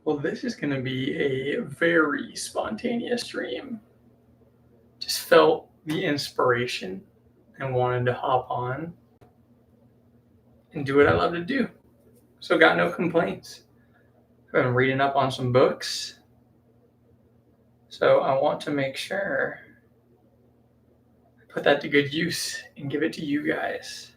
Well, this is going to be a very spontaneous stream. Just felt the inspiration and wanted to hop on and do what I love to do. So, got no complaints. I've been reading up on some books. So, I want to make sure I put that to good use and give it to you guys.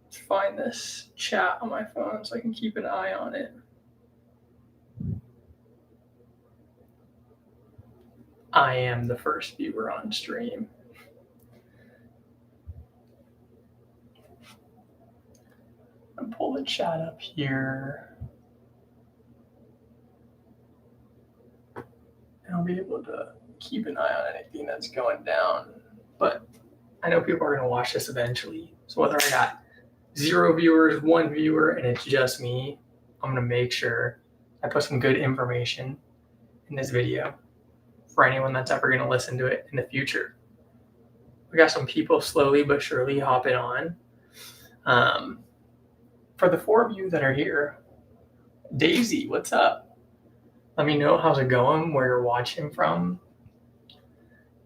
Let's find this chat on my phone so I can keep an eye on it. I am the first viewer on stream. I'll pull the chat up here. And I'll be able to keep an eye on anything that's going down. But I know people are going to watch this eventually. So whether I got 0 viewers, 1 viewer, and it's just me, I'm going to make sure I put some good information in this video for anyone that's ever going to listen to it in the future. We got some people slowly but surely hopping on. For the 4 of you that are here, Daisy, what's up? Let me know how's it going, where you're watching from.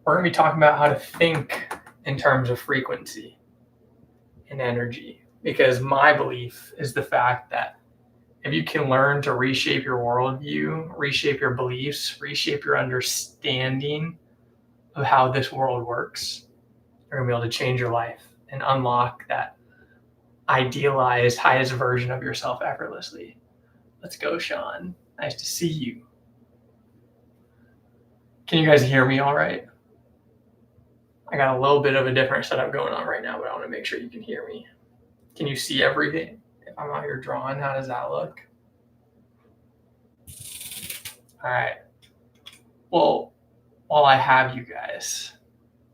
We're going to be talking about how to think in terms of frequency and energy, because my belief is the fact that if you can learn to reshape your worldview, reshape your beliefs, reshape your understanding of how this world works, you're going to be able to change your life and unlock that idealized, highest version of yourself effortlessly. Let's go, Sean. Nice to see you. Can you guys hear me all right? I got a little bit of a different setup going on right now, but I want to make sure you can hear me. Can you see everything? If I'm out here drawing, how does that look? All right. Well, while I have you guys,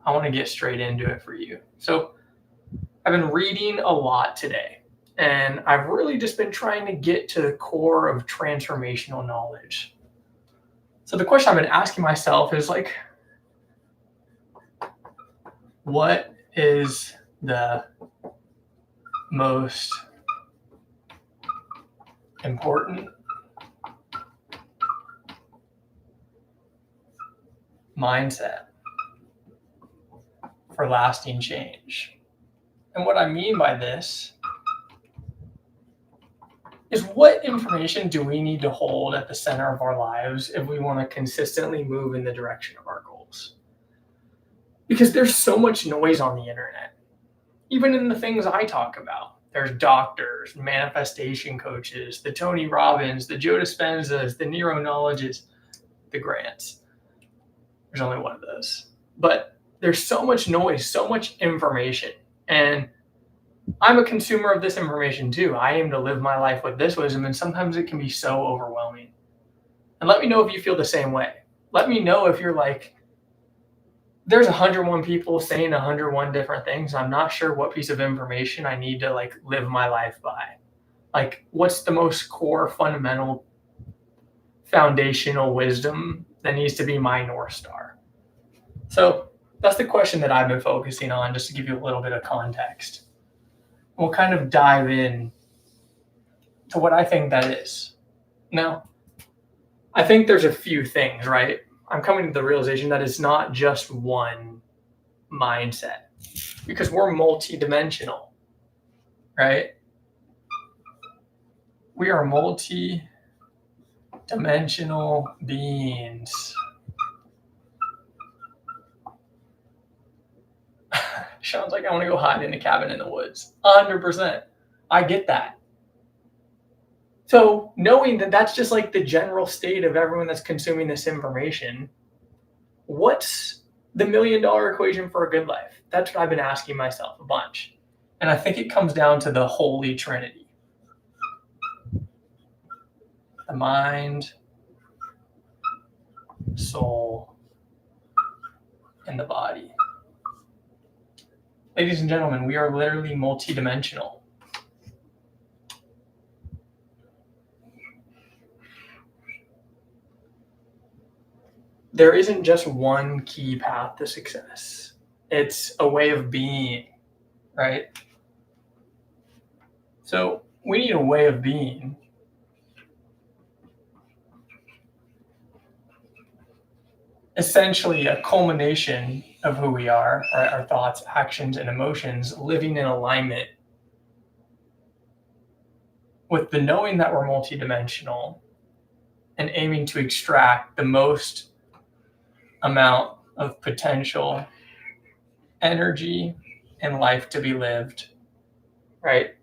I want to get straight into it for you. So I've been reading a lot today, and I've really just been trying to get to the core of transformational knowledge. So the question I've been asking myself is like, what is the most important mindset for lasting change? And what I mean by this is, what information do we need to hold at the center of our lives if we want to consistently move in the direction of our goals? Because there's so much noise on the internet. Even in the things I talk about, there's doctors, manifestation coaches, the Tony Robbins, the Joe Dispenzas, the Nero Knowledges, the Grants. There's only one of those. But there's so much noise, so much information. And I'm a consumer of this information too. I aim to live my life with this wisdom, and sometimes it can be so overwhelming. And let me know if you feel the same way. Let me know if you're like, there's 101 people saying 101 different things. I'm not sure what piece of information I need to like live my life by. Like, what's the most core, fundamental, foundational wisdom that needs to be my North Star? So that's the question that I've been focusing on, just to give you a little bit of context. We'll kind of dive in to what I think that is. Now, I think there's a few things, right? I'm coming to the realization that it's not just one mindset, because we're multi-dimensional, right? We are multi-dimensional beings. Sounds like I want to go hide in a cabin in the woods. 100%. I get that. So knowing that that's just like the general state of everyone that's consuming this information, what's the $1 million equation for a good life? That's what I've been asking myself a bunch. And I think it comes down to the Holy Trinity. The mind, soul, and the body. Ladies and gentlemen, we are literally multidimensional. There isn't just one key path to success. It's a way of being. right? So we need a way of being essentially a culmination of who we are, right? Our thoughts, actions, and emotions living in alignment with the knowing that we're multidimensional and aiming to extract the most amount of potential energy and life to be lived, right?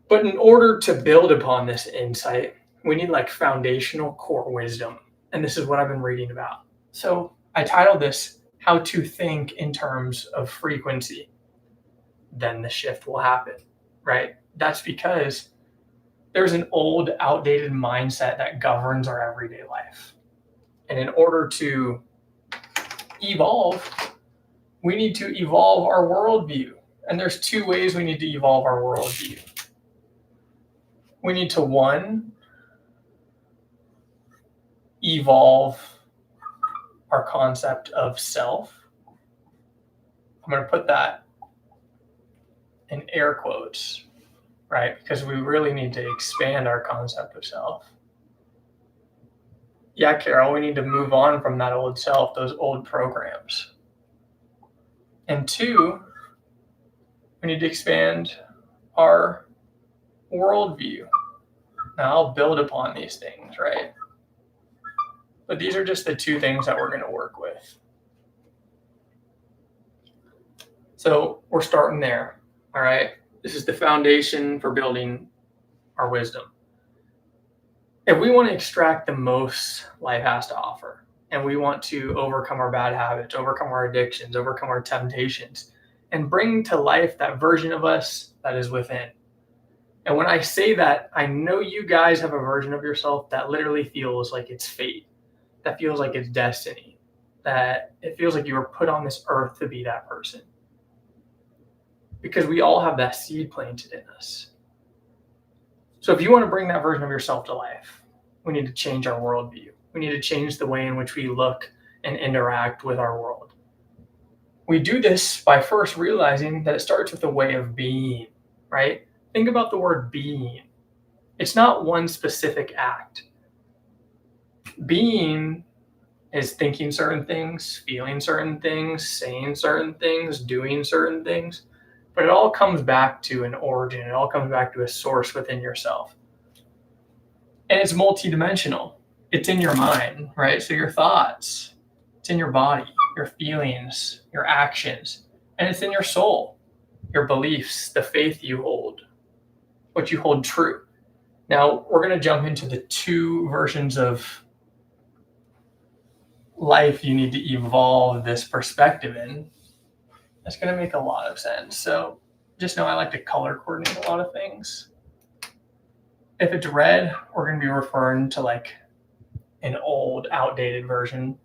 But in order to build upon this insight, we need like foundational core wisdom. And this is what I've been reading about. So I titled this How to Think in Terms of Frequency. Then the shift will happen, right? That's because there's an old, outdated mindset that governs our everyday life. And in order to evolve, we need to evolve our worldview. And there's two ways we need to evolve our worldview. We need to, one, evolve our concept of self. I'm going to put that in air quotes, right? Because we really need to expand our concept of self. Yeah, Carol, we need to move on from that old self, those old programs. And two, we need to expand our worldview. Now, I'll build upon these things, right? But these are just the two things that we're going to work with. So we're starting there, all right? This is the foundation for building our wisdom. If we want to extract the most life has to offer, and we want to overcome our bad habits, overcome our addictions, overcome our temptations, and bring to life that version of us that is within. And when I say that, I know you guys have a version of yourself that literally feels like it's fate, that feels like it's destiny, that it feels like you were put on this earth to be that person. Because we all have that seed planted in us. So if you want to bring that version of yourself to life, we need to change our worldview. We need to change the way in which we look and interact with our world. We do this by first realizing that it starts with a way of being, right? Think about the word being. It's not one specific act. Being is thinking certain things, feeling certain things, saying certain things, doing certain things. But it all comes back to an origin. It all comes back to a source within yourself. And it's multidimensional. It's in your mind, right? So your thoughts, it's in your body, your feelings, your actions, and it's in your soul, your beliefs, the faith you hold, what you hold true. Now, we're going to jump into the two versions of life you need to evolve this perspective in. That's going to make a lot of sense. So just know I like to color coordinate a lot of things. If it's red, we're going to be referring to like an old, outdated version.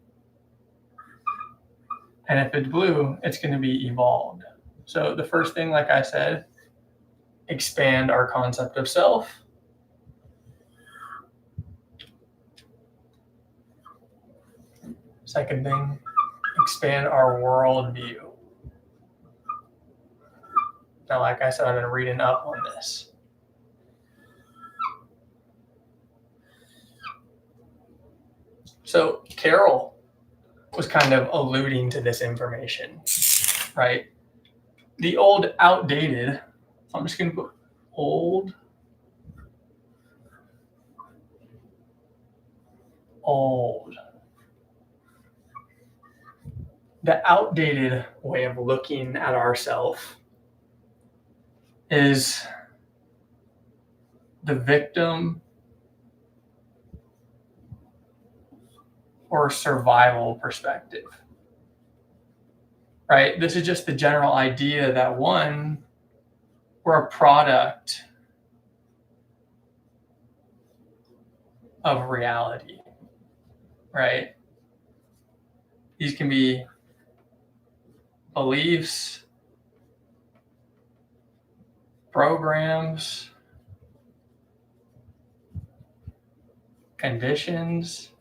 And if it's blue, it's going to be evolved. So the first thing, like I said, expand our concept of self. Second thing, expand our worldview. Now, like I said, I've been reading up on this. So Carol was kind of alluding to this information, right? The old, outdated, so I'm just going to put old, the outdated way of looking at ourselves is the victim or survival perspective, right? This is just the general idea that one, we're a product of reality, right? These can be beliefs, programs, conditions.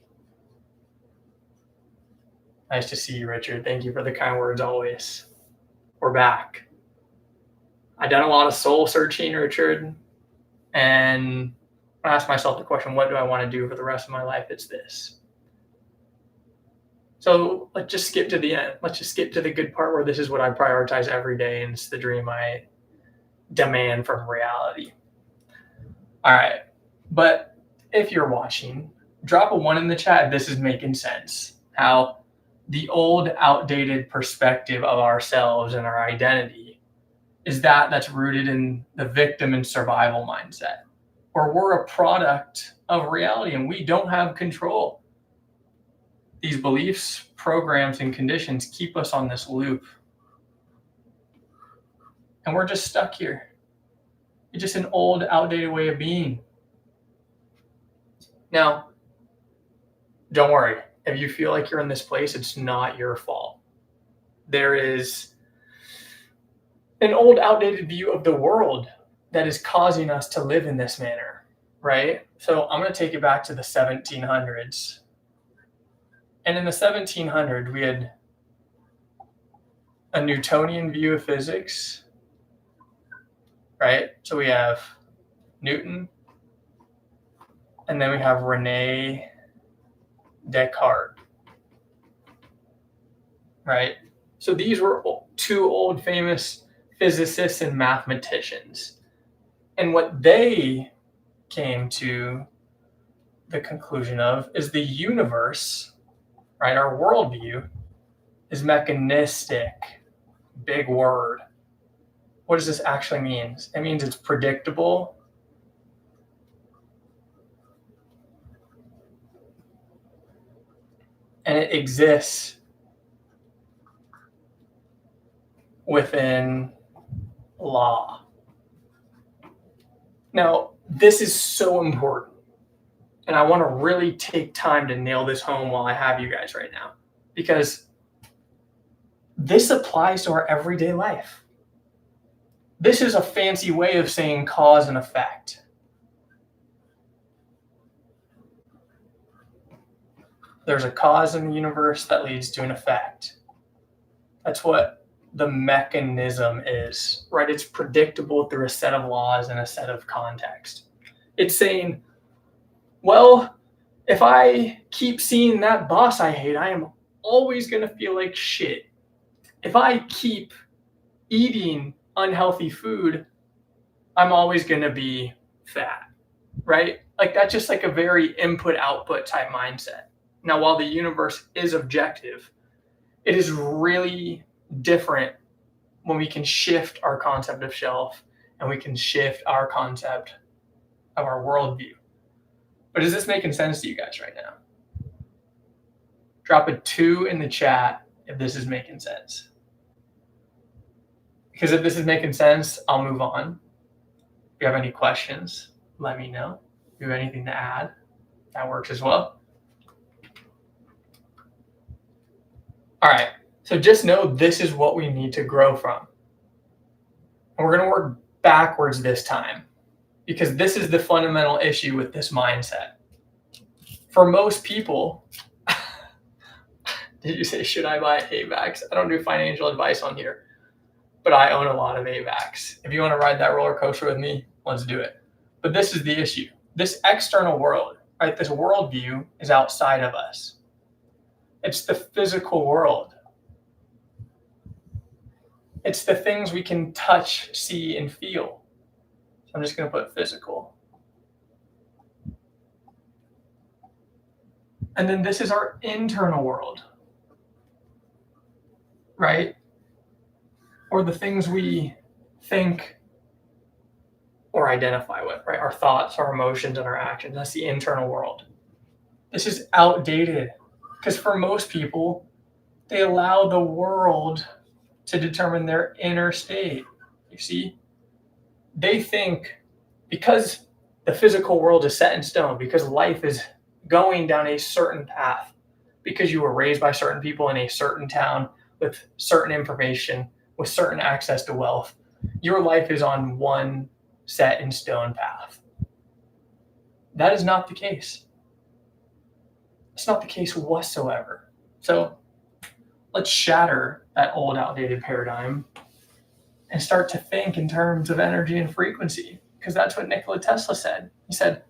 Nice to see you, Richard. Thank you for the kind words always. we're back. I've done a lot of soul searching, Richard, and I asked myself the question, what do I want to do for the rest of my life? It's this. So let's just skip to the end. Let's just skip to the good part where this is what I prioritize every day, and it's the dream I demand from reality. All right. But if you're watching, drop a 1 in the chat if this is making sense. How the old, outdated perspective of ourselves and our identity is that's rooted in the victim and survival mindset, or we're a product of reality and we don't have control. These beliefs, programs, and conditions keep us on this loop. And we're just stuck here. It's just an old, outdated way of being. Now, don't worry. If you feel like you're in this place, it's not your fault. There is an old, outdated view of the world that is causing us to live in this manner, right? So I'm going to take you back to the 1700s. And in the 1700s, we had a Newtonian view of physics, right? So we have Newton, and then we have Rene Descartes, right? So these were 2 old famous physicists and mathematicians. And what they came to the conclusion of is the universe, right? Our worldview is mechanistic. Big word. What does this actually mean? It means it's predictable. And it exists within law. Now, this is so important. And I want to really take time to nail this home while I have you guys right now, because this applies to our everyday life. This is a fancy way of saying cause and effect. There's a cause in the universe that leads to an effect. That's what the mechanism is, right? It's predictable through a set of laws and a set of context. It's saying, well, if I keep seeing that boss I hate, I am always going to feel like shit. If I keep eating unhealthy food, I'm always going to be fat, right? Like that's just like a very input-output type mindset. Now, while the universe is objective, it is really different when we can shift our concept of self and we can shift our concept of our worldview. But is this making sense to you guys right now? Drop a 2 in the chat if this is making sense. Because if this is making sense, I'll move on. If you have any questions, let me know. If you have anything to add, that works as well. All right, so just know this is what we need to grow from. And we're going to work backwards this time, because this is the fundamental issue with this mindset. For most people, did you say, should I buy AVAX? I don't do financial advice on here, but I own a lot of AVAX. If you want to ride that roller coaster with me, let's do it. But this is the issue. This external world, right? This worldview is outside of us. It's the physical world. It's the things we can touch, see, and feel. So I'm just going to put physical. And then this is our internal world, right? Or the things we think or identify with, right? Our thoughts, our emotions, and our actions. That's the internal world. This is outdated because for most people, they allow the world to determine their inner state. You see, they think because the physical world is set in stone, because life is going down a certain path, because you were raised by certain people in a certain town with certain information, with certain access to wealth, your life is on one set in stone path. That is not the case. It's not the case whatsoever. So let's shatter that old, outdated paradigm and start to think in terms of energy and frequency, because that's what Nikola Tesla said. He said,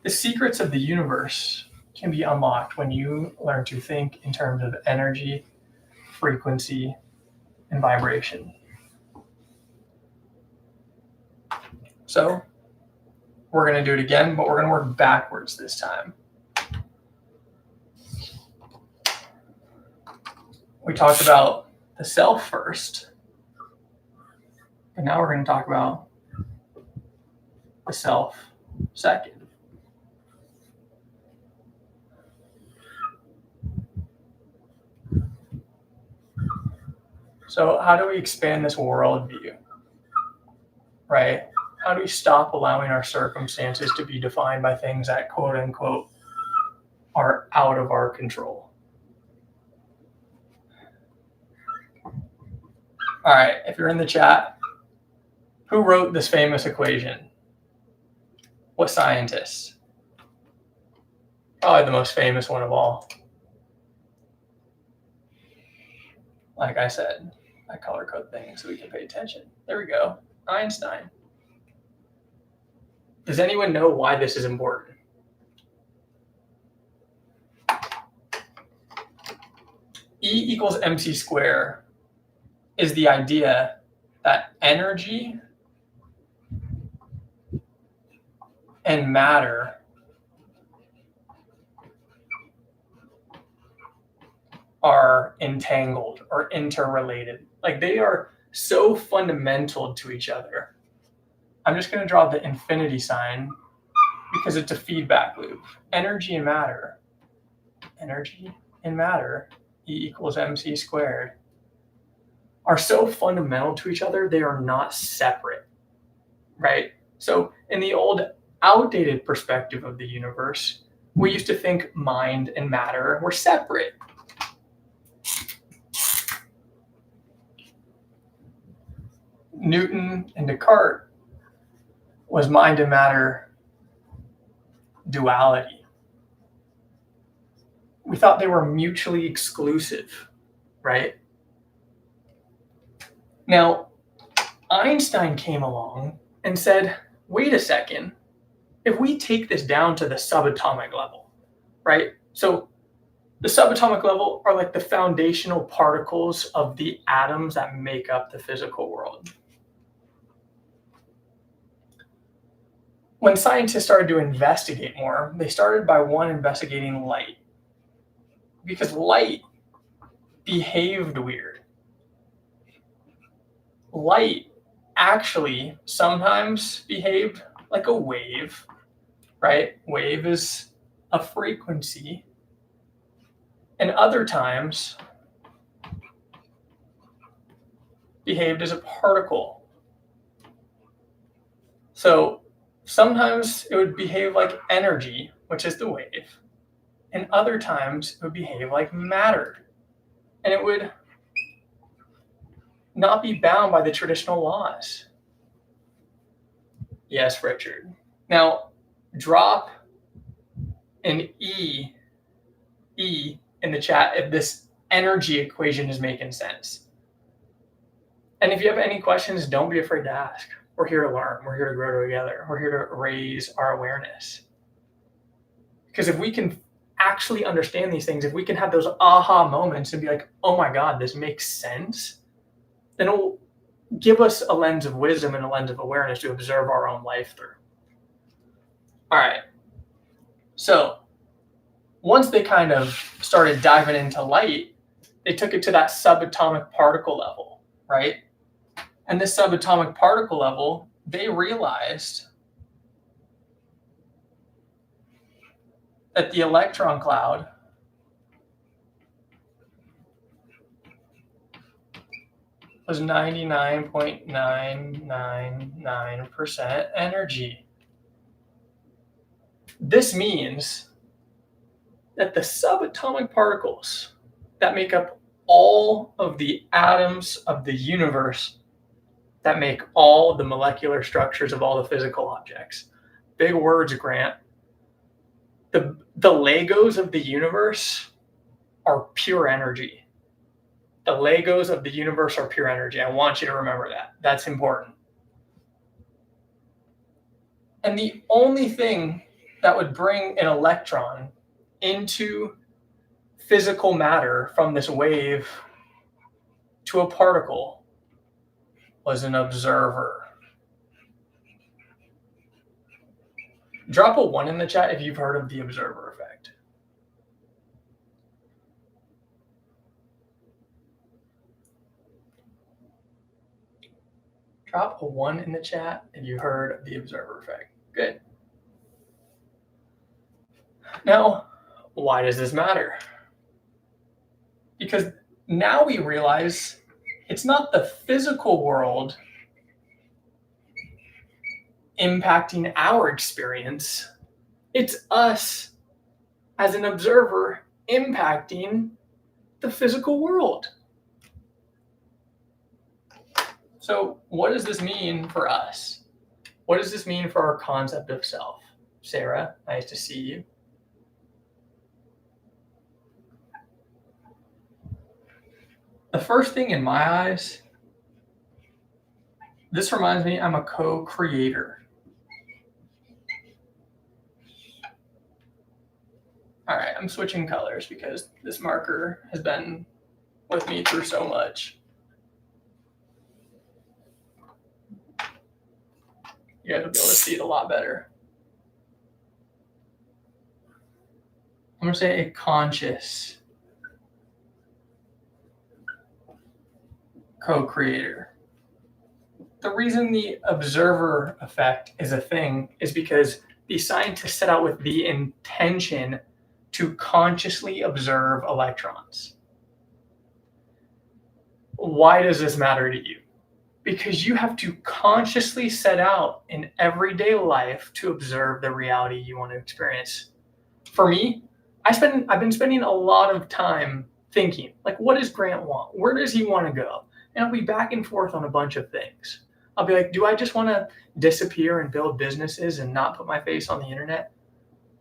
the secrets of the universe can be unlocked when you learn to think in terms of energy, frequency, and vibration. So we're going to do it again, but we're going to work backwards this time. We talked about the self first, and now we're going to talk about the self second. So how do we expand this worldview, right? How do we stop allowing our circumstances to be defined by things that, quote unquote, are out of our control? All right, if you're in the chat, who wrote this famous equation? What scientist? Probably the most famous one of all. Like I said, I color code things so we can pay attention. There we go, Einstein. Does anyone know why this is important? E equals mc squared is the idea that energy and matter are entangled or interrelated. Like they are so fundamental to each other. I'm just going to draw the infinity sign because it's a feedback loop. Energy and matter, E equals mc squared, are so fundamental to each other, they are not separate, right? So in the old outdated perspective of the universe, we used to think mind and matter were separate. Newton and Descartes was mind and matter duality. We thought they were mutually exclusive, right? Now, Einstein came along and said, wait a second, if we take this down to the subatomic level, right? So the subatomic level are like the foundational particles of the atoms that make up the physical world. When scientists started to investigate more, they started by investigating light, because light behaved weird. Light actually sometimes behaved like a wave, right? Wave is a frequency. And other times behaved as a particle. So sometimes it would behave like energy, which is the wave. And other times it would behave like matter. And it would not be bound by the traditional laws. Yes, Richard. Now, drop an E in the chat if this energy equation is making sense. And if you have any questions, don't be afraid to ask. We're here to learn. We're here to grow together. We're here to raise our awareness. Because if we can actually understand these things, if we can have those aha moments and be like, oh my God, this makes sense, then it'll give us a lens of wisdom and a lens of awareness to observe our own life through. All right. So once they kind of started diving into light, they took it to that subatomic particle level, right? And this subatomic particle level, they realized that the electron cloud was 99.999% energy. This means that the subatomic particles that make up all of the atoms of the universe, that make all the molecular structures of all the physical objects. Big words, Grant. The Legos of the universe are pure energy. The Legos of the universe are pure energy. I want you to remember that. That's important. And the only thing that would bring an electron into physical matter from this wave to a particle was an observer. Drop a 1 in the chat if you've heard of the observer effect. Drop a 1 in the chat if you heard of the observer effect. Good. Now, why does this matter? Because now we realize it's not the physical world impacting our experience. It's us as an observer impacting the physical world. So what does this mean for us? What does this mean for our concept of self? Sarah, nice to see you. The first thing in my eyes, this reminds me I'm a co-creator. All right, I'm switching colors because this marker has been with me through so much. You guys will be able to see it a lot better. I'm going to say a conscious co-creator. The reason the observer effect is a thing is because the scientists set out with the intention to consciously observe electrons. Why does this matter to you? Because you have to consciously set out in everyday life to observe the reality you want to experience. For me, I've been spending a lot of time thinking, like, what does Grant want? Where does he want to go? And I'll be back and forth on a bunch of things. I'll be like, do I just want to disappear and build businesses and not put my face on the internet?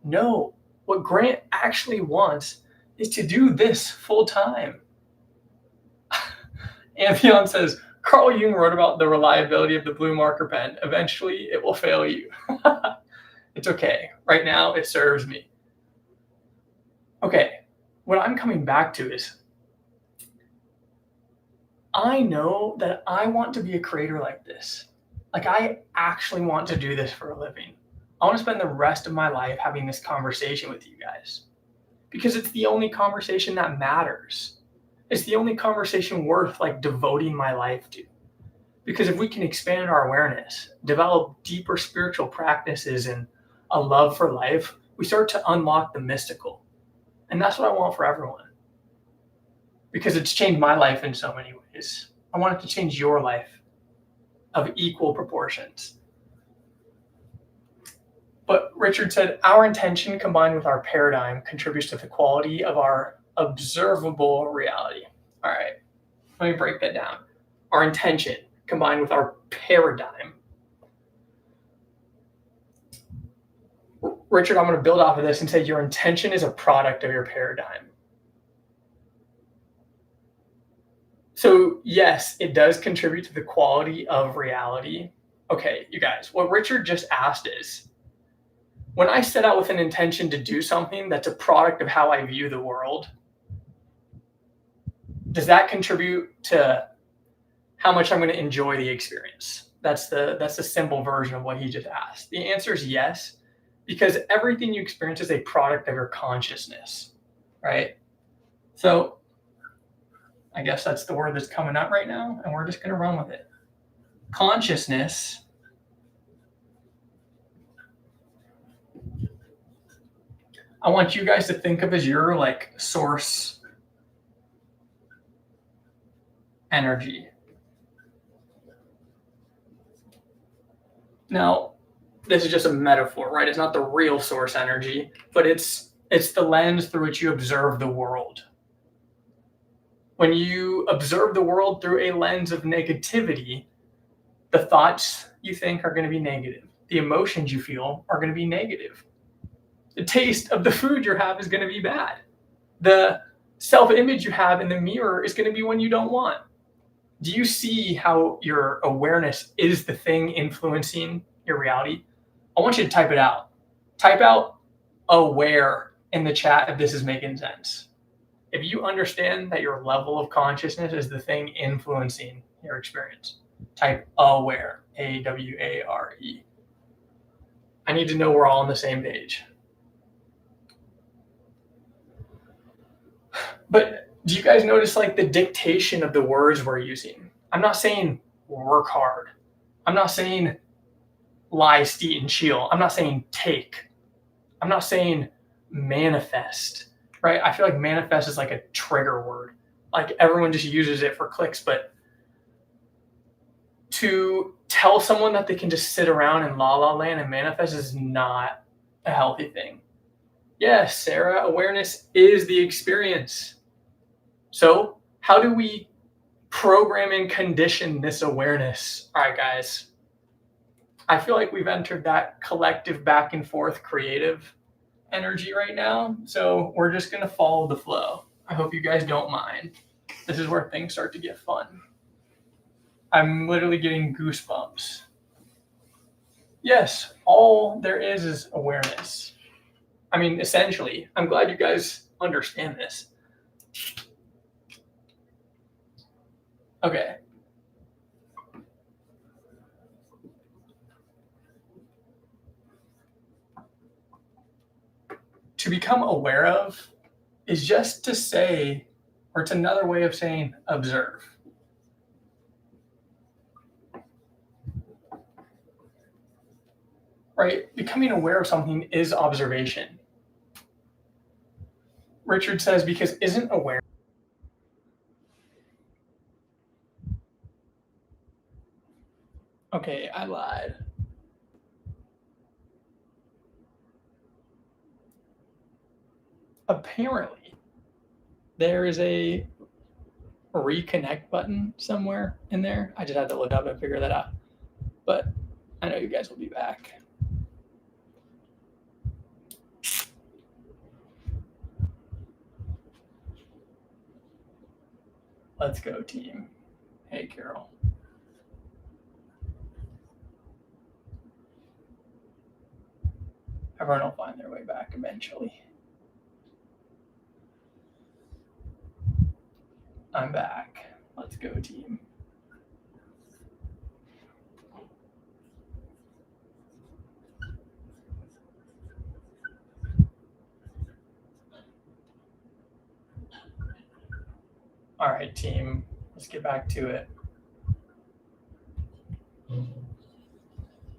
No. What Grant actually wants is to do this full time. Amphion says, Carl Jung wrote about the reliability of the blue marker pen. Eventually, it will fail you. It's okay. Right now, it serves me. Okay, what I'm coming back to is I know that I want to be a creator like this. Like, I actually want to do this for a living. I want to spend the rest of my life having this conversation with you guys because it's the only conversation that matters. It's the only conversation worth like devoting my life to. Because if we can expand our awareness, develop deeper spiritual practices and a love for life, we start to unlock the mystical. And that's what I want for everyone. Because it's changed my life in so many ways. I want it to change your life of equal proportions. But Richard said, our intention combined with our paradigm contributes to the quality of our observable reality. All right, let me break that down. Our intention combined with our paradigm. Richard, I'm going to build off of this and say your intention is a product of your paradigm. So yes, it does contribute to the quality of reality. Okay, you guys, what Richard just asked is, when I set out with an intention to do something that's a product of how I view the world, does that contribute to how much I'm going to enjoy the experience? That's the simple version of what he just asked. The answer is yes, because everything you experience is a product of your consciousness, right? So I guess that's the word that's coming up right now, and we're just going to run with it. Consciousness I want you guys to think of as your like source energy. Now, this is just a metaphor, right? It's not the real source energy, but it's the lens through which you observe the world. When you observe the world through a lens of negativity, the thoughts you think are going to be negative. The emotions you feel are going to be negative. The taste of the food you have is going to be bad. The self-image you have in the mirror is going to be one you don't want. Do you see how your awareness is the thing influencing your reality? I want you to type it out. Type out aware in the chat if this is making sense. If you understand that your level of consciousness is the thing influencing your experience, type aware, A-W-A-R-E. I need to know we're all on the same page. But do you guys notice like the dictation of the words we're using? I'm not saying work hard. I'm not saying lie, steat, and chill. I'm not saying take. I'm not saying manifest, right? I feel like manifest is like a trigger word. Like everyone just uses it for clicks, but to tell someone that they can just sit around in la la land and manifest is not a healthy thing. Yes, Sarah, awareness is the experience. So how do we program and condition this awareness? All right, guys. I feel like we've entered that collective back and forth creative energy right now. So we're just going to follow the flow. I hope you guys don't mind. This is where things start to get fun. I'm literally getting goosebumps. Yes, all there is awareness. I mean, essentially, I'm glad you guys understand this. Okay. To become aware of is just to say, or it's another way of saying observe. Right? Becoming aware of something is observation. Richard says, because isn't aware. Okay, I lied. Apparently, there is a reconnect button somewhere in there. I just had to look up and figure that out. But I know you guys will be back. Let's go, team. Hey, Carol. Everyone will find their way back eventually. I'm back. Let's go, team. All right, team. Let's get back to it. You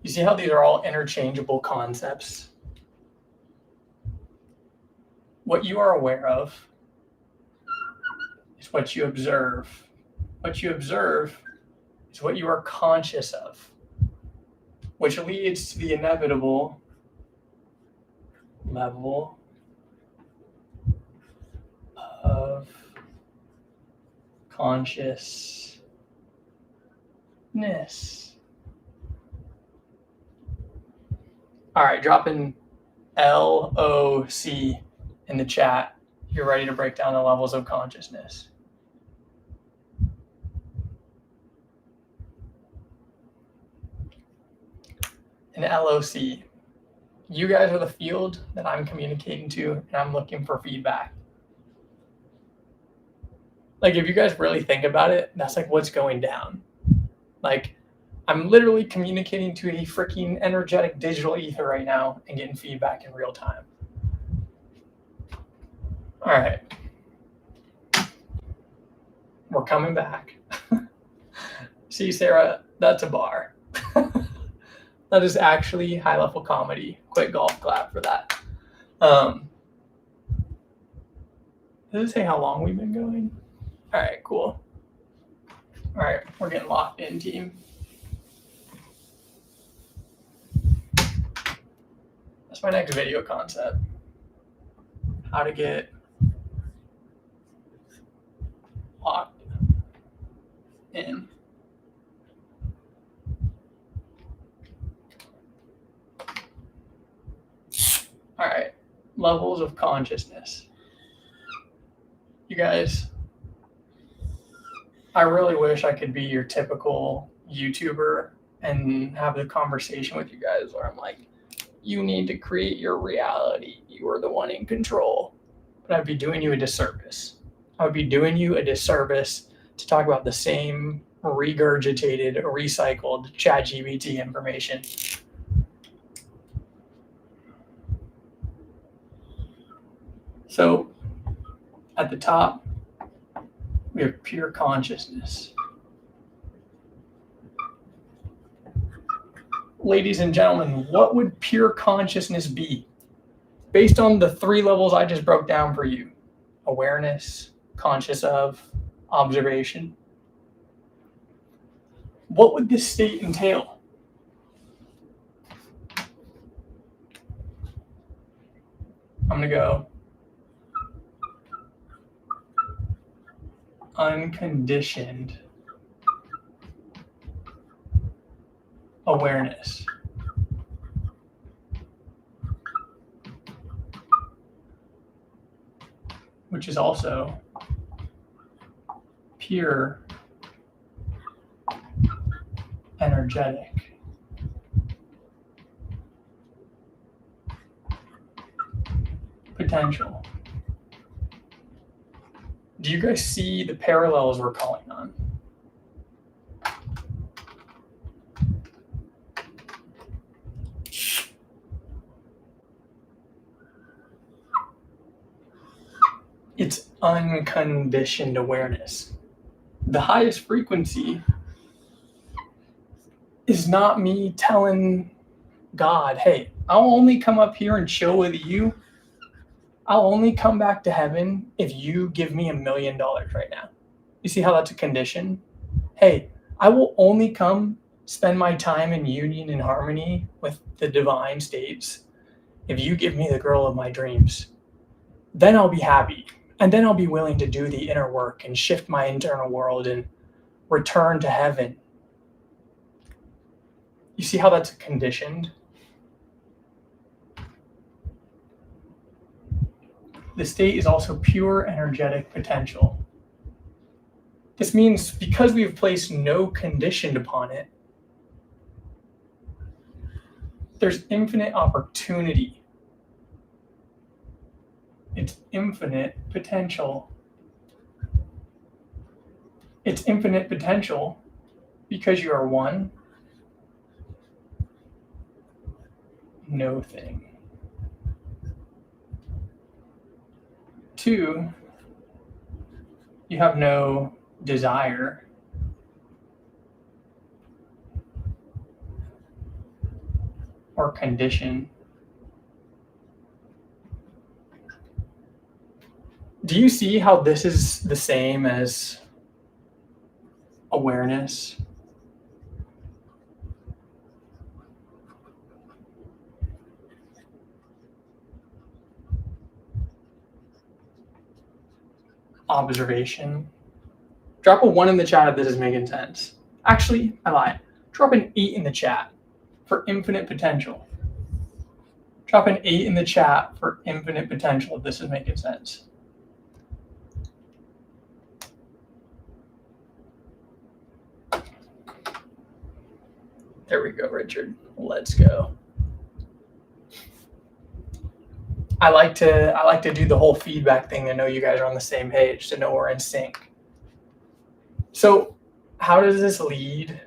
see how these are all interchangeable concepts? What you are aware of is what you observe. What you observe is what you are conscious of, which leads to the inevitable level of consciousness. All right, drop in LOC in the chat. You're ready to break down the levels of consciousness. In LOC, you guys are the field that I'm communicating to, and I'm looking for feedback. Like, if you guys really think about it, that's like what's going down. Like, I'm literally communicating to a freaking energetic digital ether right now and getting feedback in real time. All right. We're coming back. See, Sarah, that's a bar. That is actually high-level comedy. Quick golf clap for that. Does it say how long we've been going? All right, cool. All right, we're getting locked in, team. That's my next video concept. How to get locked in. All right, levels of consciousness. You You guys, I really wish I could be your typical YouTuber and have the conversation with you guys where I'm like, you need to create your reality. You are the one in control. But I'd be doing you a disservice. I would be doing you a disservice to talk about the same regurgitated, recycled ChatGPT information. So at the top, we have pure consciousness. Ladies and gentlemen, what would pure consciousness be? Based on the 3 levels I just broke down for you: awareness, conscious of, observation. What would this state entail? I'm going to go unconditioned awareness. Which is also pure energetic potential. Do you guys see the parallels we're calling on? It's unconditioned awareness. The highest frequency is not me telling God, hey, I'll only come up here and chill with you. I'll only come back to heaven if you give me $1 million right now. You see how that's a condition? Hey, I will only come spend my time in union and harmony with the divine states if you give me the girl of my dreams. Then I'll be happy. And then I'll be willing to do the inner work and shift my internal world and return to heaven. You see how that's conditioned? The state is also pure energetic potential. This means because we have placed no condition upon it, there's infinite opportunity. It's infinite potential. It's infinite potential because you are one, no thing. 2, you have no desire. Or condition. Do you see how this is the same as awareness? Observation. Drop a 1 in the chat if this is making sense. Actually, I lied. Drop an 8 in the chat for infinite potential. Drop an 8 in the chat for infinite potential if this is making sense. There we go, Richard. Let's go. I like to do the whole feedback thing to know you guys are on the same page, to know we're in sync. So how does this lead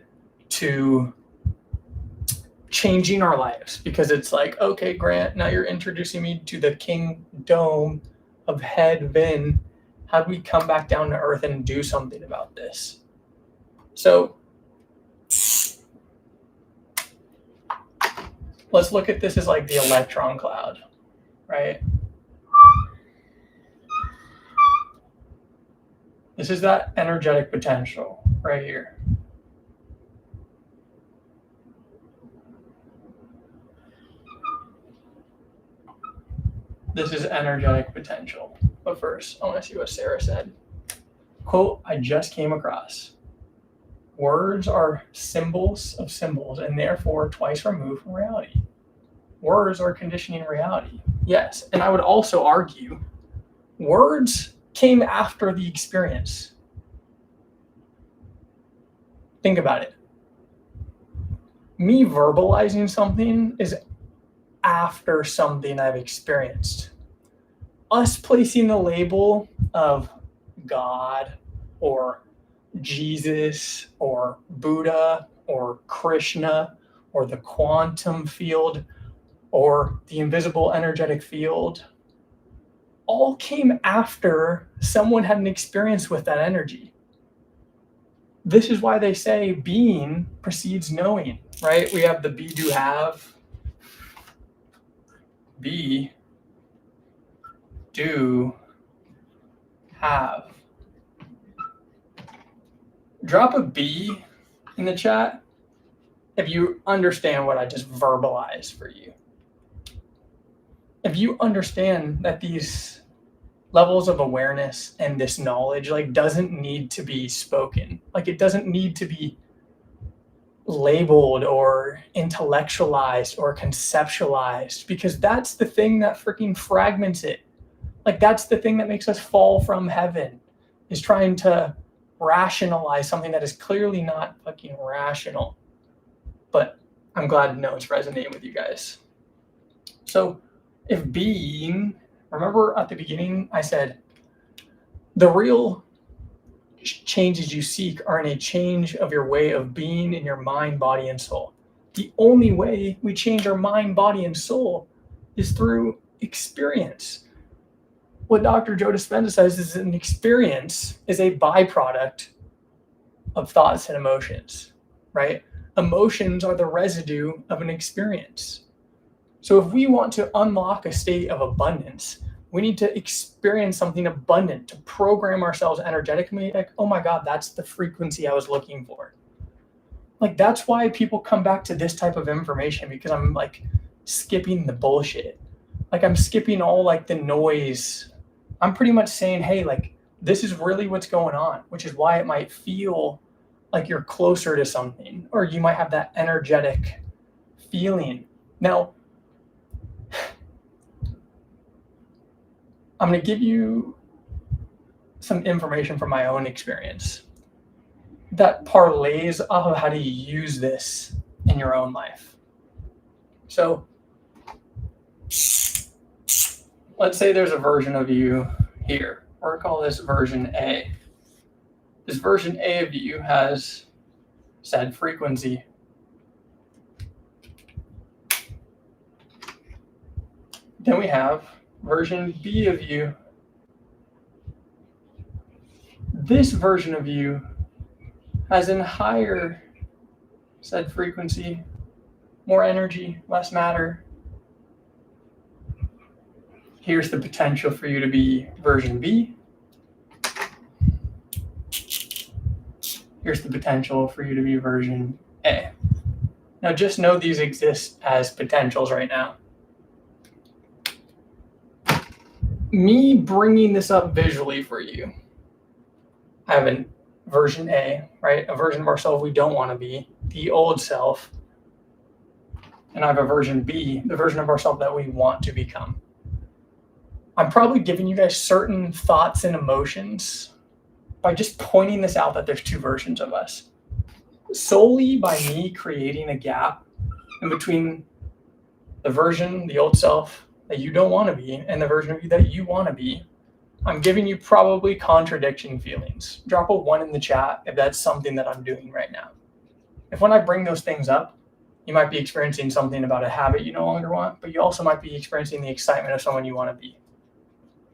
to changing our lives? Because it's like, okay, Grant, now you're introducing me to the kingdom of heaven. How do we come back down to earth and do something about this? So let's look at this as like the electron cloud, right? This is that energetic potential right here. This is energetic potential. But first, I want to see what Sarah said. Quote I just came across. Words are symbols of symbols and therefore twice removed from reality. Words are conditioning reality. Yes, and I would also argue words came after the experience? Think about it. Me verbalizing something is after something I've experienced. Us placing the label of God or Jesus or Buddha or Krishna or the quantum field or the invisible energetic field all came after someone had an experience with that energy. This is why they say being precedes knowing, right? We have the be, do, have. Be, do, have. Drop a B in the chat if you understand what I just verbalized for you. If you understand that these levels of awareness and this knowledge like doesn't need to be spoken, like it doesn't need to be labeled or intellectualized or conceptualized, because that's the thing that freaking fragments it. Like that's the thing that makes us fall from heaven, is trying to rationalize something that is clearly not fucking rational. But I'm glad to know it's resonating with you guys. So if being, remember at the beginning I said the real changes you seek are in a change of your way of being in your mind, body, and soul. The only way we change our mind, body, and soul is through experience. What Dr. Joe Dispenza says is an experience is a byproduct of thoughts and emotions, right? Emotions are the residue of an experience. So if we want to unlock a state of abundance, we need to experience something abundant to program ourselves energetically. Like, oh my God, that's the frequency I was looking for. Like, that's why people come back to this type of information, because I'm like skipping the bullshit. Like I'm skipping all like the noise. I'm pretty much saying, hey, like this is really what's going on, which is why it might feel like you're closer to something, or you might have that energetic feeling. Now, I'm going to give you some information from my own experience that parlays off of how to use this in your own life. So let's say there's a version of you here, or call this version A. This version A of you has said frequency. Then we have version B of you. This version of you has a higher said frequency, more energy, less matter. Here's the potential for you to be version B. Here's the potential for you to be version A. Now just know these exist as potentials right now. Me bringing this up visually for you, I have a version A, right? A version of ourselves we don't want to be, the old self. And I have a version B, the version of ourselves that we want to become. I'm probably giving you guys certain thoughts and emotions by just pointing this out, that there's two versions of us. Solely by me creating a gap in between the version, the old self, that you don't want to be, and the version of you that you want to be, I'm giving you probably contradiction feelings. Drop a 1 in the chat if that's something that I'm doing right now. If when I bring those things up, you might be experiencing something about a habit you no longer want, but you also might be experiencing the excitement of someone you want to be.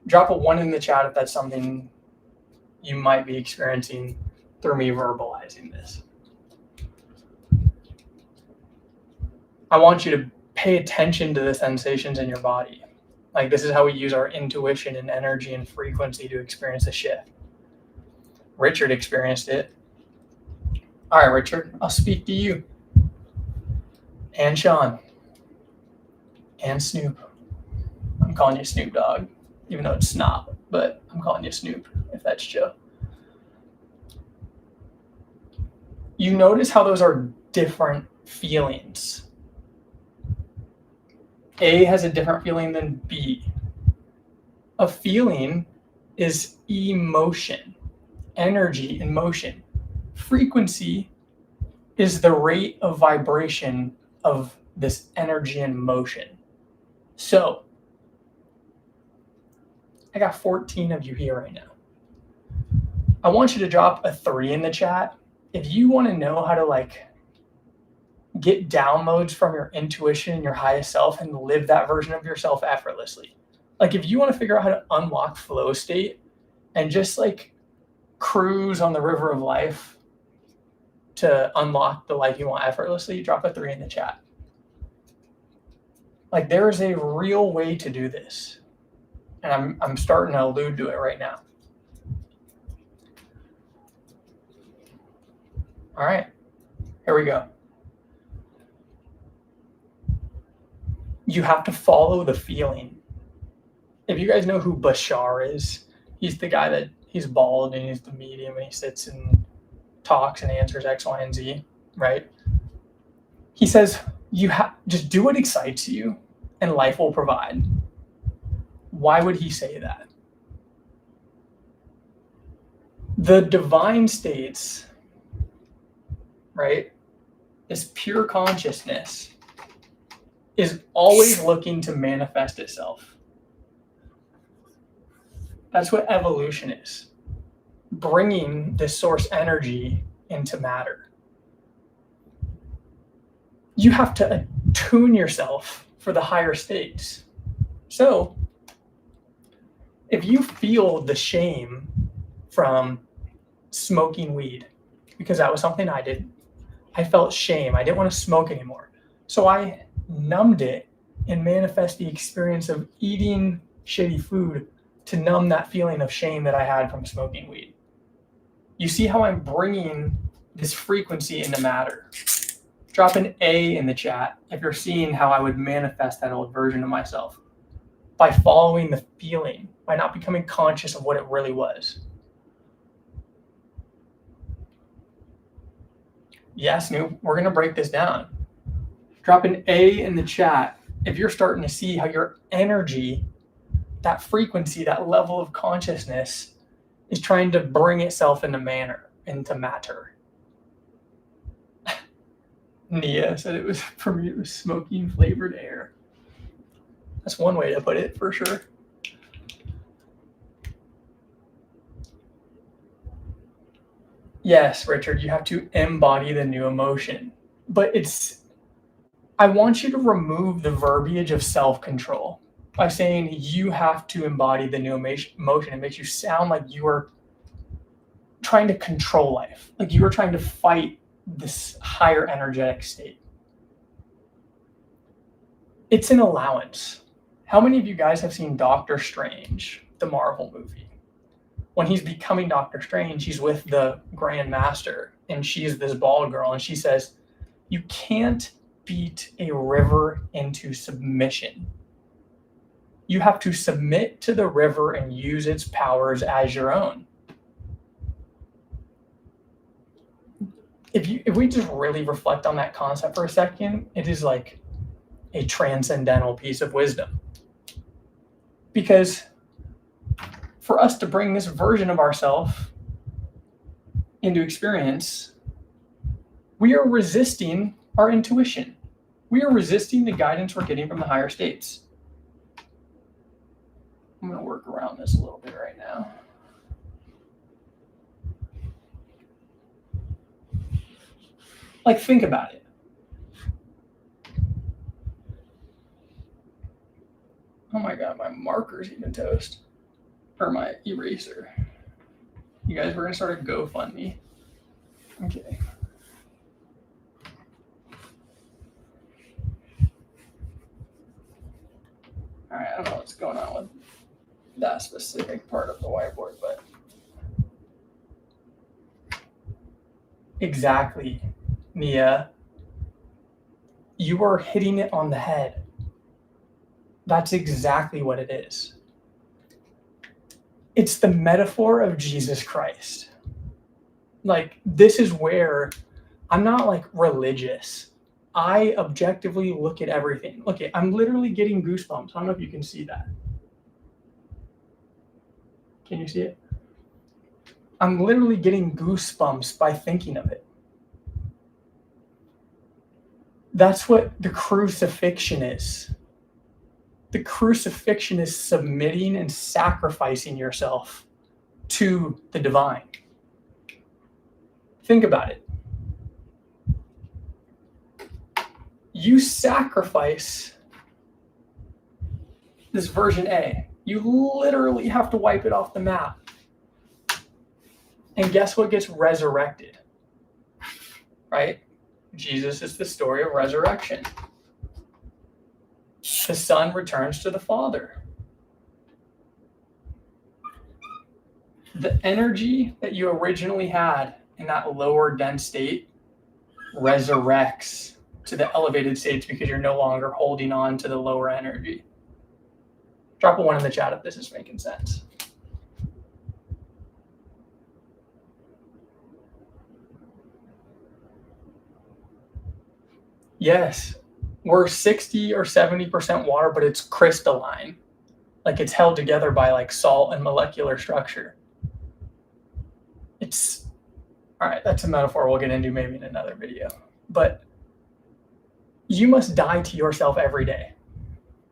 Drop a 1 in the chat if that's something you might be experiencing through me verbalizing this. I want you to pay attention to the sensations in your body. Like this is how we use our intuition and energy and frequency to experience a shift. Richard experienced it. All right, Richard, I'll speak to you. And Sean. And Snoop. I'm calling you Snoop Dogg, even though it's Snop, but I'm calling you Snoop if that's Joe. You notice how those are different feelings. A has a different feeling than B. A feeling is emotion, energy in motion. Frequency is the rate of vibration of this energy in motion. So, I got 14 of you here right now. I want you to drop a 3 in the chat if you want to know how to get downloads from your intuition and your highest self and live that version of yourself effortlessly. If you want to figure out how to unlock flow state and just cruise on the river of life to unlock the life you want effortlessly, drop a 3 in the chat. There is a real way to do this. And I'm starting to allude to it right now. All right, here we go. You have to follow the feeling. If you guys know who Bashar is, he's the guy that he's bald and he's the medium and he sits and talks and answers X, Y, and Z, right? He says, just do what excites you and life will provide. Why would he say that? The divine states, right, this pure consciousness is always looking to manifest itself. That's what evolution is. Bringing this source energy into matter. You have to attune yourself for the higher states. So, if you feel the shame from smoking weed, because that was something I did, I felt shame. I didn't want to smoke anymore. So I numbed it and manifest the experience of eating shitty food to numb that feeling of shame that I had from smoking weed. You see how I'm bringing this frequency into matter. Drop an A in the chat if you're seeing how I would manifest that old version of myself. By following the feeling, by not becoming conscious of what it really was. Yes, Snoop, we're going to break this down. Drop an A in the chat if you're starting to see how your energy, that frequency, that level of consciousness is trying to bring itself into matter. Nia said it was, for me, it was smoking flavored air. That's one way to put it, for sure. Yes, Richard, you have to embody the new emotion. But I want you to remove the verbiage of self-control by saying you have to embody the new emotion. It makes you sound like you are trying to control life, like you are trying to fight this higher energetic state. It's an allowance. How many of you guys have seen Doctor Strange, the Marvel movie? When he's becoming Doctor Strange, he's with the Grand Master, and she's this bald girl, and she says, you can't beat a river into submission. You have to submit to the river and use its powers as your own. If we just really reflect on that concept for a second, it is like a transcendental piece of wisdom. Because for us to bring this version of ourselves into experience, we are resisting our intuition. We are resisting the guidance we're getting from the higher states. I'm going to work around this a little bit right now. Think about it. Oh my God, my marker's even toast. Or my eraser. You guys, we're going to start a GoFundMe. Okay. All right, I don't know what's going on with that specific part of the whiteboard, but exactly, Nia. You are hitting it on the head. That's exactly what it is. It's the metaphor of Jesus Christ. This is where I'm not religious. I objectively look at everything. Look, I'm literally getting goosebumps. I don't know if you can see that. Can you see it? I'm literally getting goosebumps by thinking of it. That's what the crucifixion is. The crucifixion is submitting and sacrificing yourself to the divine. Think about it. You sacrifice this version A. You literally have to wipe it off the map. And guess what gets resurrected? Right? Jesus is the story of resurrection. The Son returns to the Father. The energy that you originally had in that lower dense state resurrects to the elevated states because you're no longer holding on to the lower energy. Drop a 1 in the chat if this is making sense. Yes, we're 60 or 70% water, but it's crystalline. Like it's held together by like salt and molecular structure. It's, all right, that's a metaphor we'll get into maybe in another video. But you must die to yourself every day.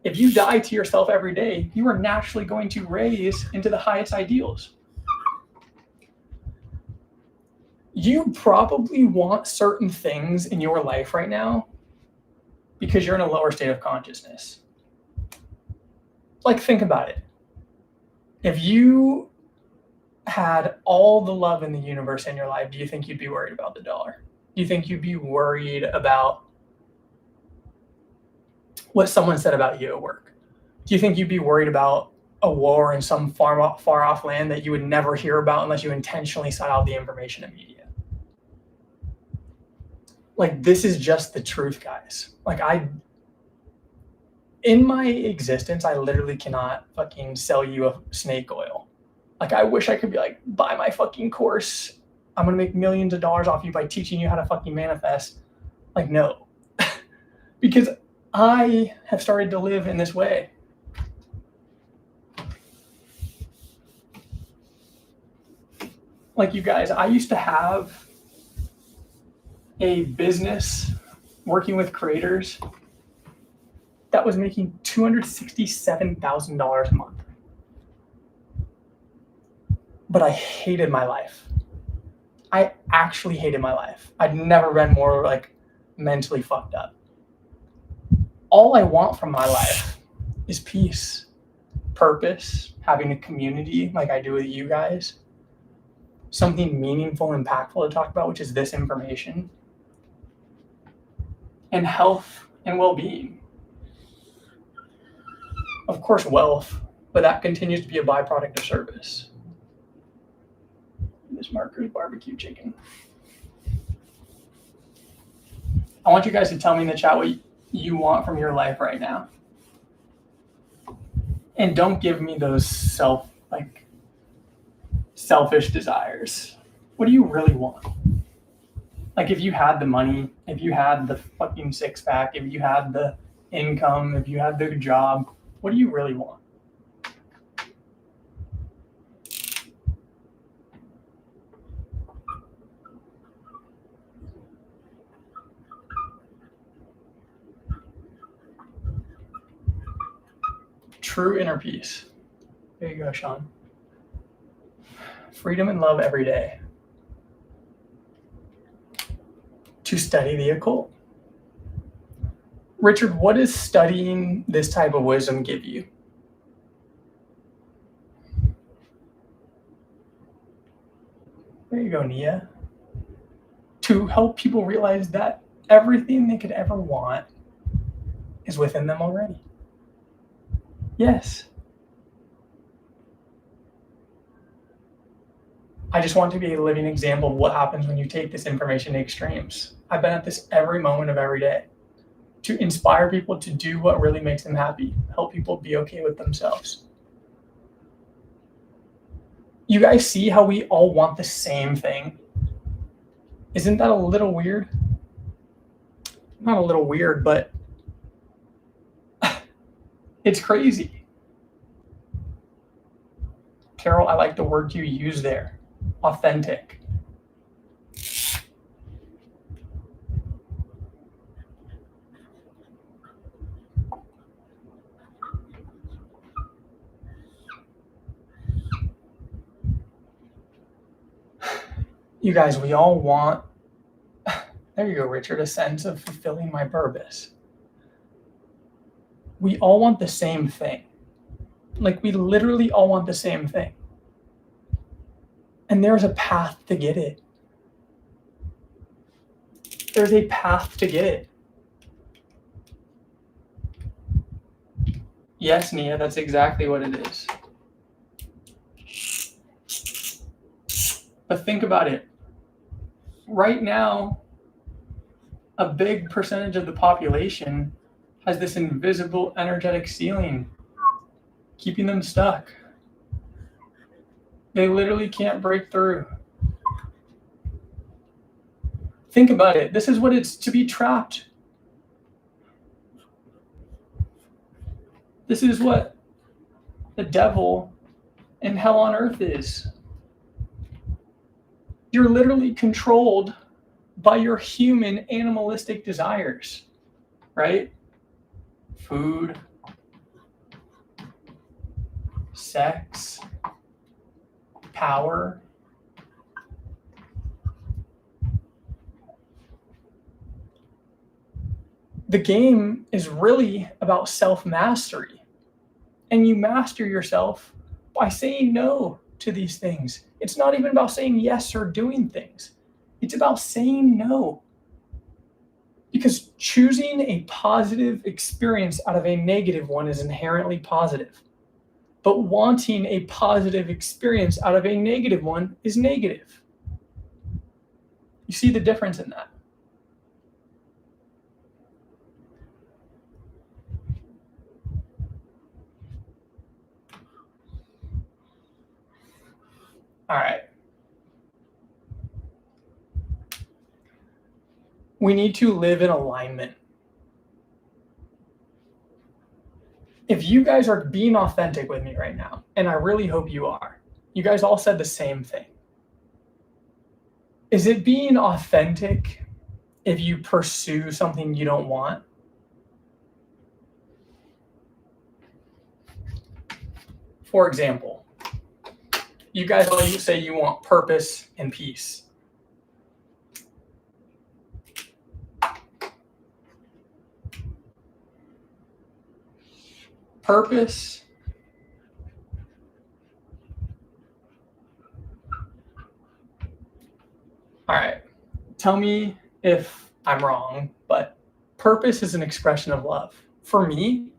If you die to yourself every day, you are naturally going to raise into the highest ideals. You probably want certain things in your life right now because you're in a lower state of consciousness. Like, think about it. If you had all the love in the universe in your life, do you think you'd be worried about the dollar? Do you think you'd be worried about what someone said about you at work? Do you think you'd be worried about a war in some far off land that you would never hear about unless you intentionally sought out the information in media? Like, this is just the truth, guys. Like, in my existence, I literally cannot fucking sell you a snake oil. Like, I wish I could be like, buy my fucking course. I'm going to make millions of dollars off you by teaching you how to fucking manifest. Like, no. Because I have started to live in this way. Like, you guys, I used to have a business working with creators that was making $267,000 a month. But I hated my life. I actually hated my life. I'd never been more like mentally fucked up. All I want from my life is peace, purpose, having a community like I do with you guys, something meaningful, impactful to talk about, which is this information, and health and well-being. Of course, wealth, but that continues to be a byproduct of service. This Marker's barbecue chicken. I want you guys to tell me in the chat what you want from your life right now. And don't give me those selfish desires. What do you really want? Like, if you had the money, if you had the fucking six-pack, if you had the income, if you had the job, what do you really want? True inner peace. There you go, Sean. Freedom and love every day. To study the occult. Richard, what does studying this type of wisdom give you? There you go, Nia. To help people realize that everything they could ever want is within them already. Yes. I just want to be a living example of what happens when you take this information to extremes. I've been at this every moment of every day to inspire people to do what really makes them happy, help people be okay with themselves. You guys see how we all want the same thing? Isn't that a little weird? Not a little weird, but it's crazy. Carol, I like the word you use there, authentic. You guys, we all want, there you go, Richard, a sense of fulfilling my purpose. We all want the same thing. Like, we literally all want the same thing. And there's a path to get it. There's a path to get it. Yes, Nia, that's exactly what it is. But think about it. Right now, a big percentage of the population has this invisible energetic ceiling keeping them stuck. They literally can't break through. Think about it. This is what it's to be trapped. This is what the devil and hell on earth is. You're literally controlled by your human animalistic desires, right? Food, sex, power. The game is really about self-mastery. And you master yourself by saying no to these things. It's not even about saying yes or doing things. It's about saying no. Because choosing a positive experience out of a negative one is inherently positive. But wanting a positive experience out of a negative one is negative. You see the difference in that? All right. We need to live in alignment. If you guys are being authentic with me right now, and I really hope you are, you guys all said the same thing. Is it being authentic if you pursue something you don't want? For example, you guys all you say you want purpose and peace. Purpose all right, tell me if I'm wrong, but purpose is an expression of love. For me,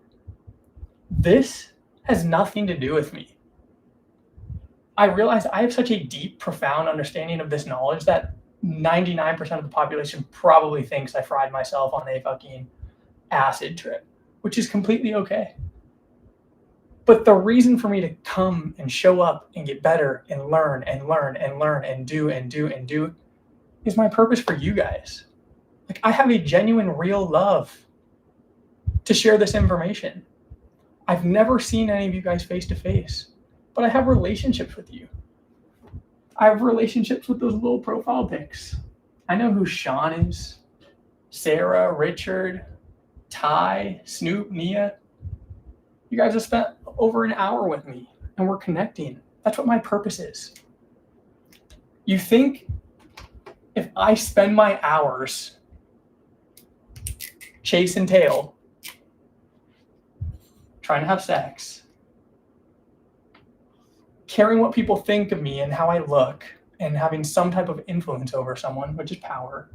this has nothing to do with me. I realize I have such a deep, profound understanding of this knowledge that 99% of the population probably thinks I fried myself on a fucking acid trip, which is completely okay. But the reason for me to come and show up and get better and learn and learn and learn and do and do and do is my purpose for you guys. Like, I have a genuine, real love to share this information. I've never seen any of you guys face to face, but I have relationships with you. I have relationships with those little profile pics. I know who Sean is, Sarah, Richard, Ty, Snoop, Nia. You guys have spent over an hour with me and we're connecting. That's what my purpose is. You think if I spend my hours chasing tail, trying to have sex, caring what people think of me and how I look, and having some type of influence over someone, which is power,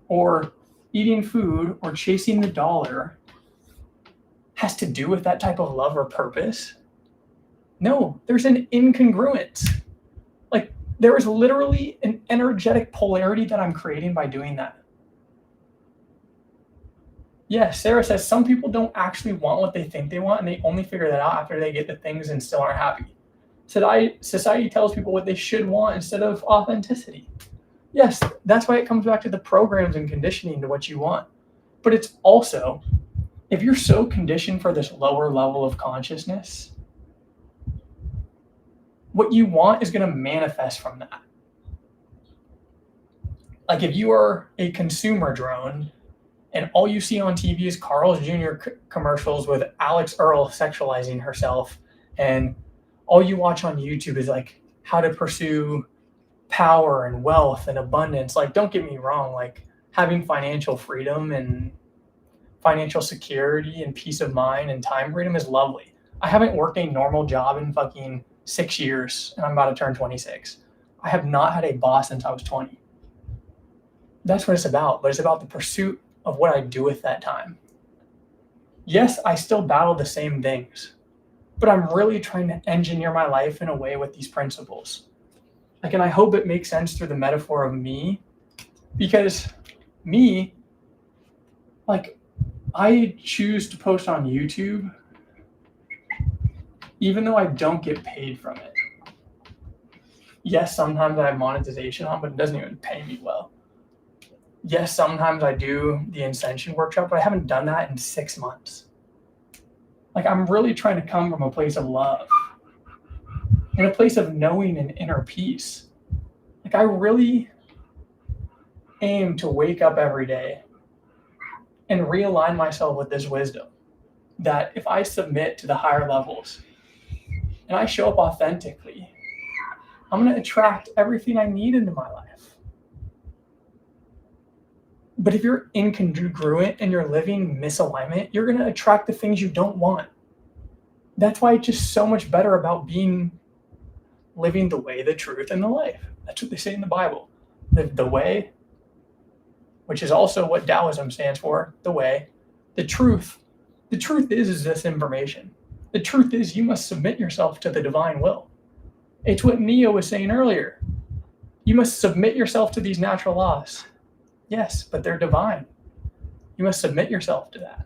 or eating food or chasing the dollar, has to do with that type of love or purpose? No, there's an incongruence. Like, there is literally an energetic polarity that I'm creating by doing that. Yes, Sarah says some people don't actually want what they think they want, and they only figure that out after they get the things and still aren't happy. Society tells people what they should want instead of authenticity. Yes, that's why it comes back to the programs and conditioning to what you want. But it's also, if you're so conditioned for this lower level of consciousness, what you want is going to manifest from that. Like if you are a consumer drone and all you see on TV is Carl's Jr. Commercials with Alex Earl sexualizing herself, and all you watch on YouTube is like how to pursue power and wealth and abundance. Like, don't get me wrong, like having financial freedom and financial security and peace of mind and time freedom is lovely. I haven't worked a normal job in fucking 6 years and I'm about to turn 26. I have not had a boss since I was 20. That's what it's about, but it's about the pursuit of what I do with that time. Yes, I still battle the same things, but I'm really trying to engineer my life in a way with these principles. Like, and I hope it makes sense through the metaphor of me, because me, like, I choose to post on YouTube, even though I don't get paid from it. Yes, sometimes I have monetization on, but it doesn't even pay me well. Yes, sometimes I do the Ascension workshop, but I haven't done that in 6 months. Like, I'm really trying to come from a place of love, in a place of knowing an inner peace. Like, I really aim to wake up every day and realign myself with this wisdom that if I submit to the higher levels and I show up authentically, I'm going to attract everything I need into my life. But if you're incongruent and you're living misalignment, you're going to attract the things you don't want. That's why it's just so much better about living the way, the truth, and the life. That's what they say in the Bible. Live the way, which is also what Taoism stands for, the way. The truth. The truth is this information. The truth is you must submit yourself to the divine will. It's what Neo was saying earlier. You must submit yourself to these natural laws. Yes, but they're divine. You must submit yourself to that.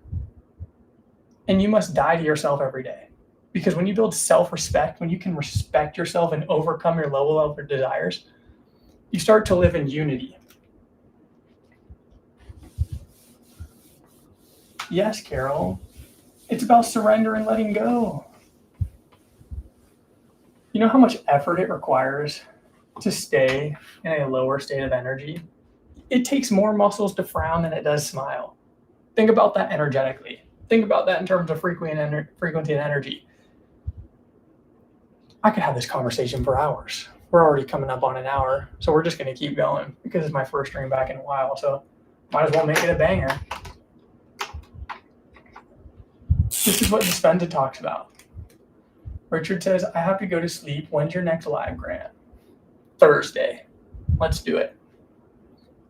And you must die to yourself every day. Because when you build self-respect, when you can respect yourself and overcome your low level desires, you start to live in unity. Yes, Carol, it's about surrender and letting go. You know how much effort it requires to stay in a lower state of energy? It takes more muscles to frown than it does smile. Think about that energetically. Think about that in terms of frequency and energy. I could have this conversation for hours. We're already coming up on an hour, so we're just going to keep going because it's my first stream back in a while, so might as well make it a banger. This is what Dispenza talks about. Richard says, I have to go to sleep. When's your next live, Grant? Thursday. Let's do it.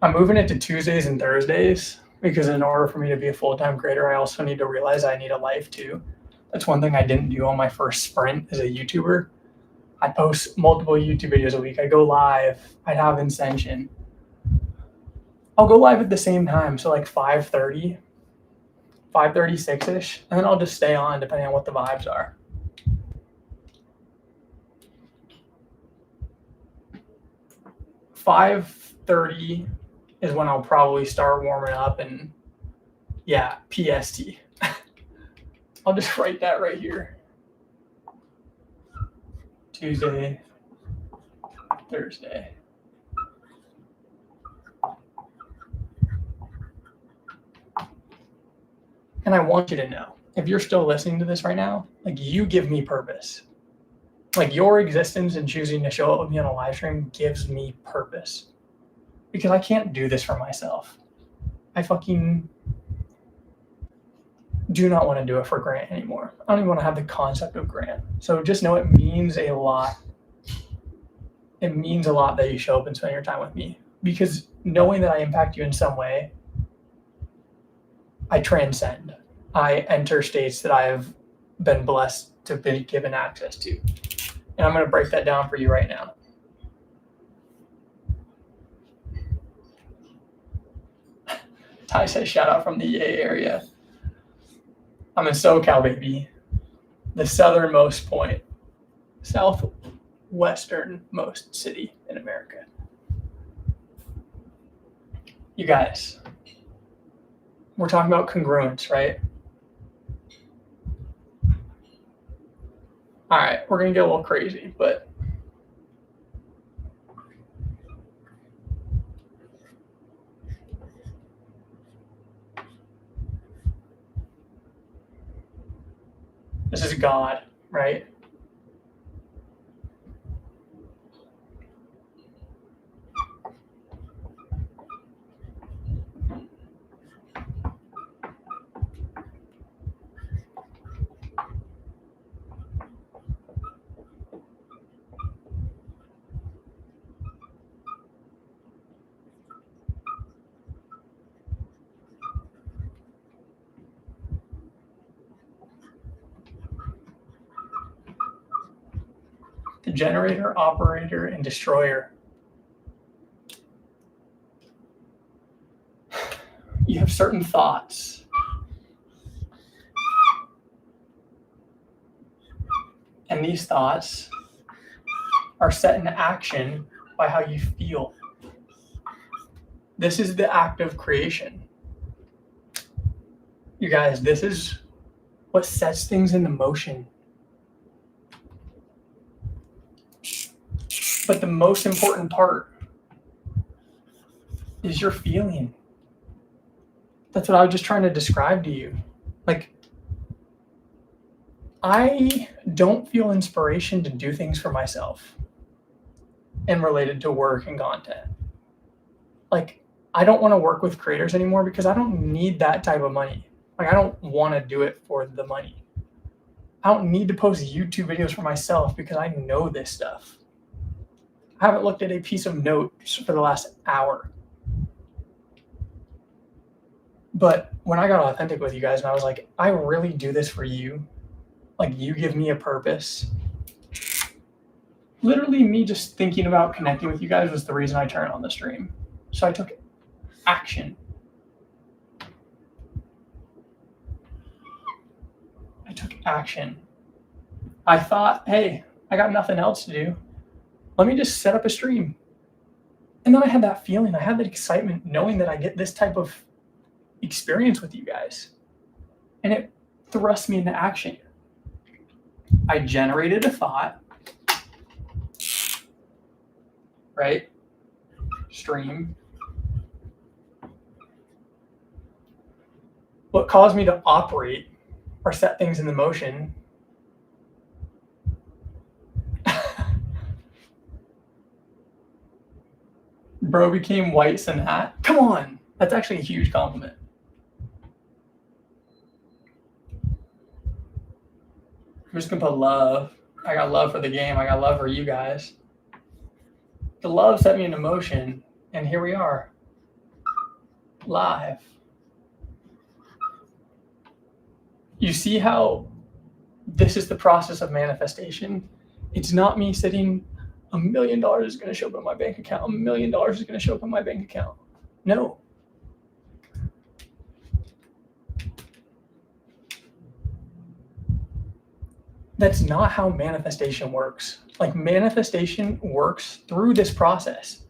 I'm moving it to Tuesdays and Thursdays because in order for me to be a full-time creator, I also need to realize I need a life too. That's one thing I didn't do on my first sprint as a YouTuber. I post multiple YouTube videos a week. I go live. I'd have Ascension. I'll go live at the same time, so like 5:30, 5:36-ish, and then I'll just stay on depending on what the vibes are. $5:30 is when I'll probably start warming up, and yeah, PST. I'll just write that right here. Tuesday, Thursday. And I want you to know, if you're still listening to this right now, like, you give me purpose. Like, your existence and choosing to show up with me on a live stream gives me purpose. Because I can't do this for myself. I fucking do not want to do it for Grant anymore. I don't even want to have the concept of Grant. So just know it means a lot. It means a lot that you show up and spend your time with me. Because knowing that I impact you in some way, I transcend. I enter states that I have been blessed to be given access to. And I'm going to break that down for you right now. Ty says, shout out from the Yay area. I'm in SoCal, baby. The southernmost point. Southwesternmost city in America. You guys, we're talking about congruence, right? All right, we're going to get a little crazy, but This is God, right? The generator, operator, and destroyer. You have certain thoughts. And these thoughts are set into action by how you feel. This is the act of creation. You guys, this is what sets things into motion. But the most important part is your feeling. That's what I was just trying to describe to you. Like, I don't feel inspiration to do things for myself and related to work and content. Like, I don't want to work with creators anymore because I don't need that type of money. Like, I don't want to do it for the money. I don't need to post YouTube videos for myself because I know this stuff. I haven't looked at a piece of notes for the last hour. But when I got authentic with you guys and I was like, I really do this for you. Like, you give me a purpose. Literally me just thinking about connecting with you guys was the reason I turned on the stream. So I took action. I thought, hey, I got nothing else to do. Let me just set up a stream. And then I had that feeling, I had that excitement knowing that I get this type of experience with you guys. And it thrust me into action. I generated a thought, right? Stream. What caused me to operate or set things into motion bro became white Sanat. Come on. That's actually a huge compliment. I'm just gonna put love. I got love for the game. I got love for you guys. The love set me into motion, and here we are. Live. You see how this is the process of manifestation? It's not me sitting, $1 million is going to show up in my bank account. $1 million is going to show up in my bank account. No. That's not how manifestation works. Like, manifestation works through this process.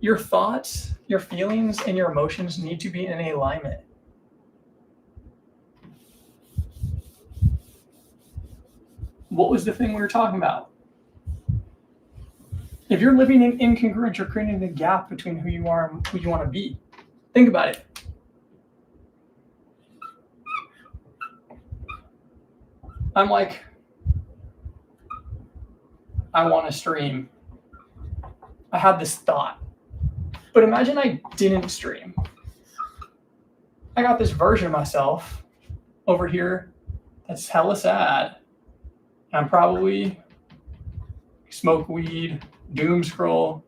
Your thoughts, your feelings, and your emotions need to be in alignment. What was the thing we were talking about? If you're living in incongruence, you're creating a gap between who you are and who you want to be. Think about it. I'm like, I want to stream. I had this thought. But imagine I didn't stream. I got this version of myself over here that's hella sad. I'm probably smoke weed, doom scroll.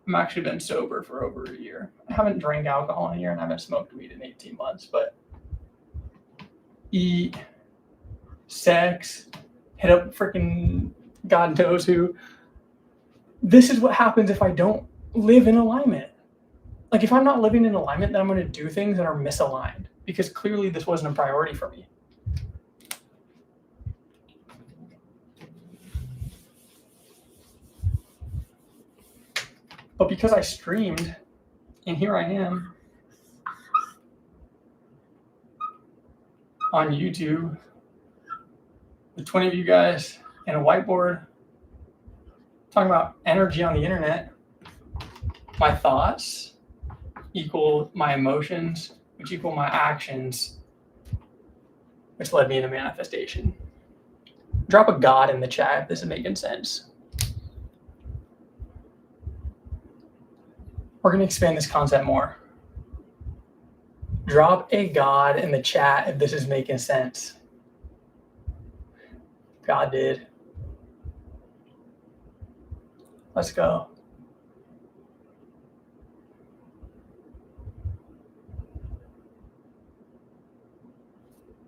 I'm actually been sober for over a year. I haven't drank alcohol in a year and I haven't smoked weed in 18 months, but eat, sex, hit up freaking God knows who. This is what happens if I don't live in alignment. Like, if I'm not living in alignment, then I'm going to do things that are misaligned because clearly this wasn't a priority for me. But because I streamed, and here I am on YouTube with 20 of you guys and a whiteboard talking about energy on the internet, my thoughts equal my emotions, which equal my actions, which led me into manifestation. Drop a God in the chat if this is making sense. We're going to expand this concept more. Drop a God in the chat if this is making sense. God did. Let's go.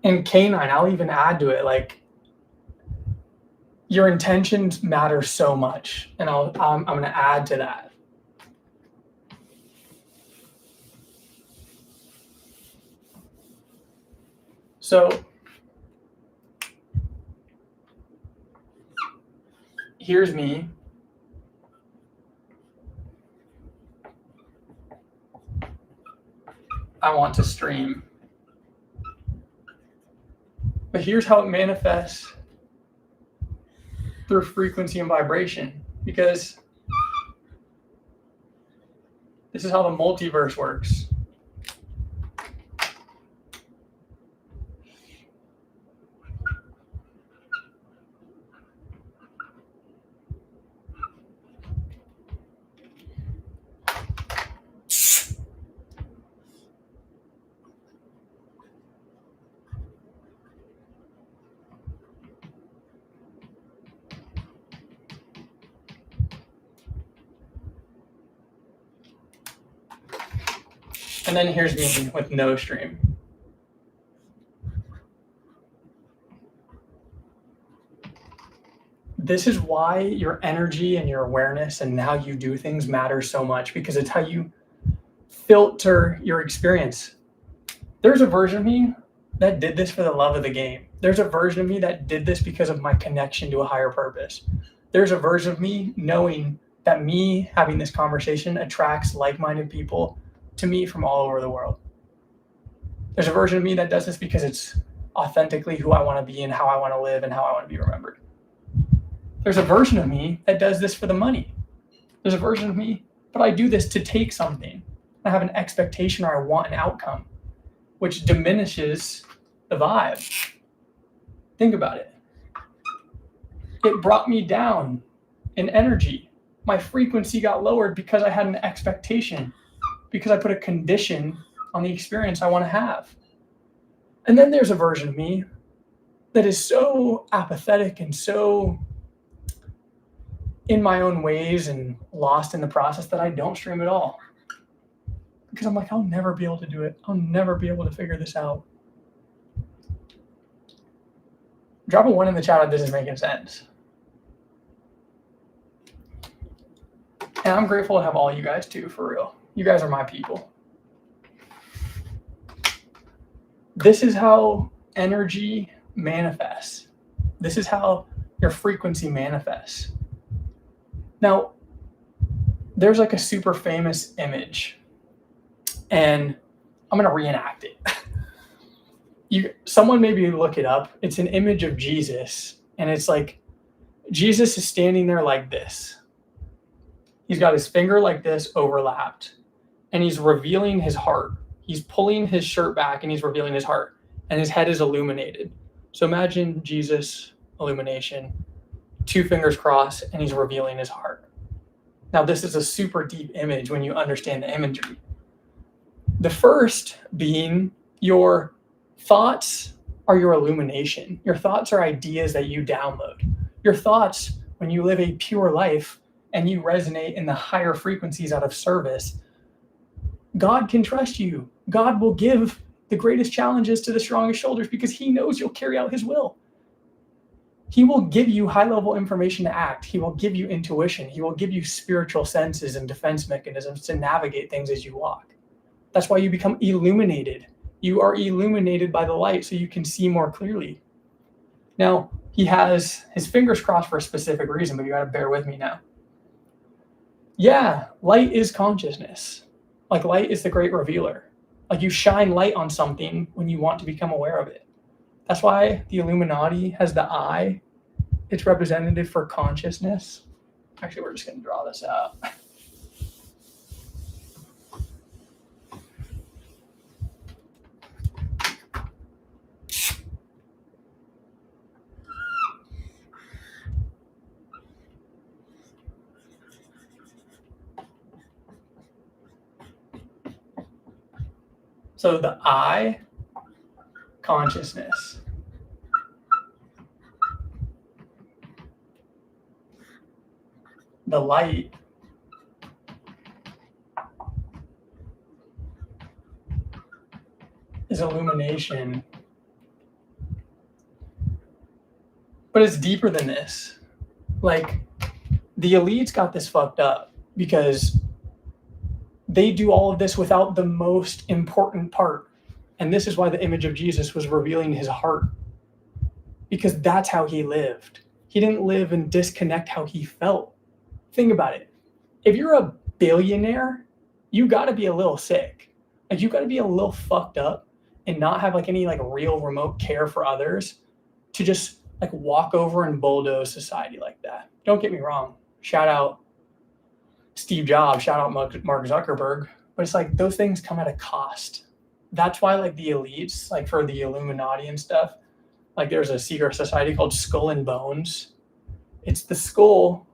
And K9, I'll even add to it, like, your intentions matter so much. And I'm going to add to that. So here's me. I want to stream. But here's how it manifests through frequency and vibration, because this is how the multiverse works. And then here's me with no stream. This is why your energy and your awareness and how you do things matters so much, because it's how you filter your experience. There's a version of me that did this for the love of the game. There's a version of me that did this because of my connection to a higher purpose. There's a version of me knowing that me having this conversation attracts like-minded people to me from all over the world. There's a version of me that does this because it's authentically who I want to be and how I want to live and how I want to be remembered. There's a version of me that does this for the money. There's a version of me, but I do this to take something. I have an expectation or I want an outcome, which diminishes the vibe. Think about it. It brought me down in energy. My frequency got lowered because I had an expectation, because I put a condition on the experience I want to have. And then there's a version of me that is so apathetic and so in my own ways and lost in the process that I don't stream at all. Because I'm like, I'll never be able to do it. I'll never be able to figure this out. Drop a 1 in the chat if this is making sense. And I'm grateful to have all you guys too, for real. You guys are my people. This is how energy manifests. This is how your frequency manifests. Now, there's like a super famous image, and I'm going to reenact it. Someone maybe look it up. It's an image of Jesus, and it's like Jesus is standing there like this. He's got his finger like this overlapped, and he's revealing his heart. He's pulling his shirt back, and he's revealing his heart, and his head is illuminated. So imagine Jesus, illumination, 2 fingers crossed, and he's revealing his heart. Now, this is a super deep image when you understand the imagery. The first being your thoughts are your illumination. Your thoughts are ideas that you download. Your thoughts, when you live a pure life and you resonate in the higher frequencies out of service, God can trust you. God will give the greatest challenges to the strongest shoulders because he knows you'll carry out his will. He will give you high-level information to act. He will give you intuition. He will give you spiritual senses and defense mechanisms to navigate things as you walk. That's why you become illuminated. You are illuminated by the light so you can see more clearly. Now, he has his fingers crossed for a specific reason, but you got to bear with me now. Yeah, light is consciousness. Like, light is the great revealer. Like, you shine light on something when you want to become aware of it. That's why the Illuminati has the eye. It's representative for consciousness. Actually, we're just going to draw this out. So the I, consciousness. The light is illumination. But it's deeper than this. Like, the elites got this fucked up because they do all of this without the most important part. And this is why the image of Jesus was revealing his heart. Because that's how he lived. He didn't live and disconnect how he felt. Think about it. If you're a billionaire, you got to be a little sick. Like, you got to be a little fucked up and not have like any like real remote care for others to just like walk over and bulldoze society like that. Don't get me wrong. Shout out Steve Jobs, shout out Mark Zuckerberg. But it's like those things come at a cost. That's why like the elites, like for the Illuminati and stuff, like there's a secret society called Skull and Bones. It's the skull,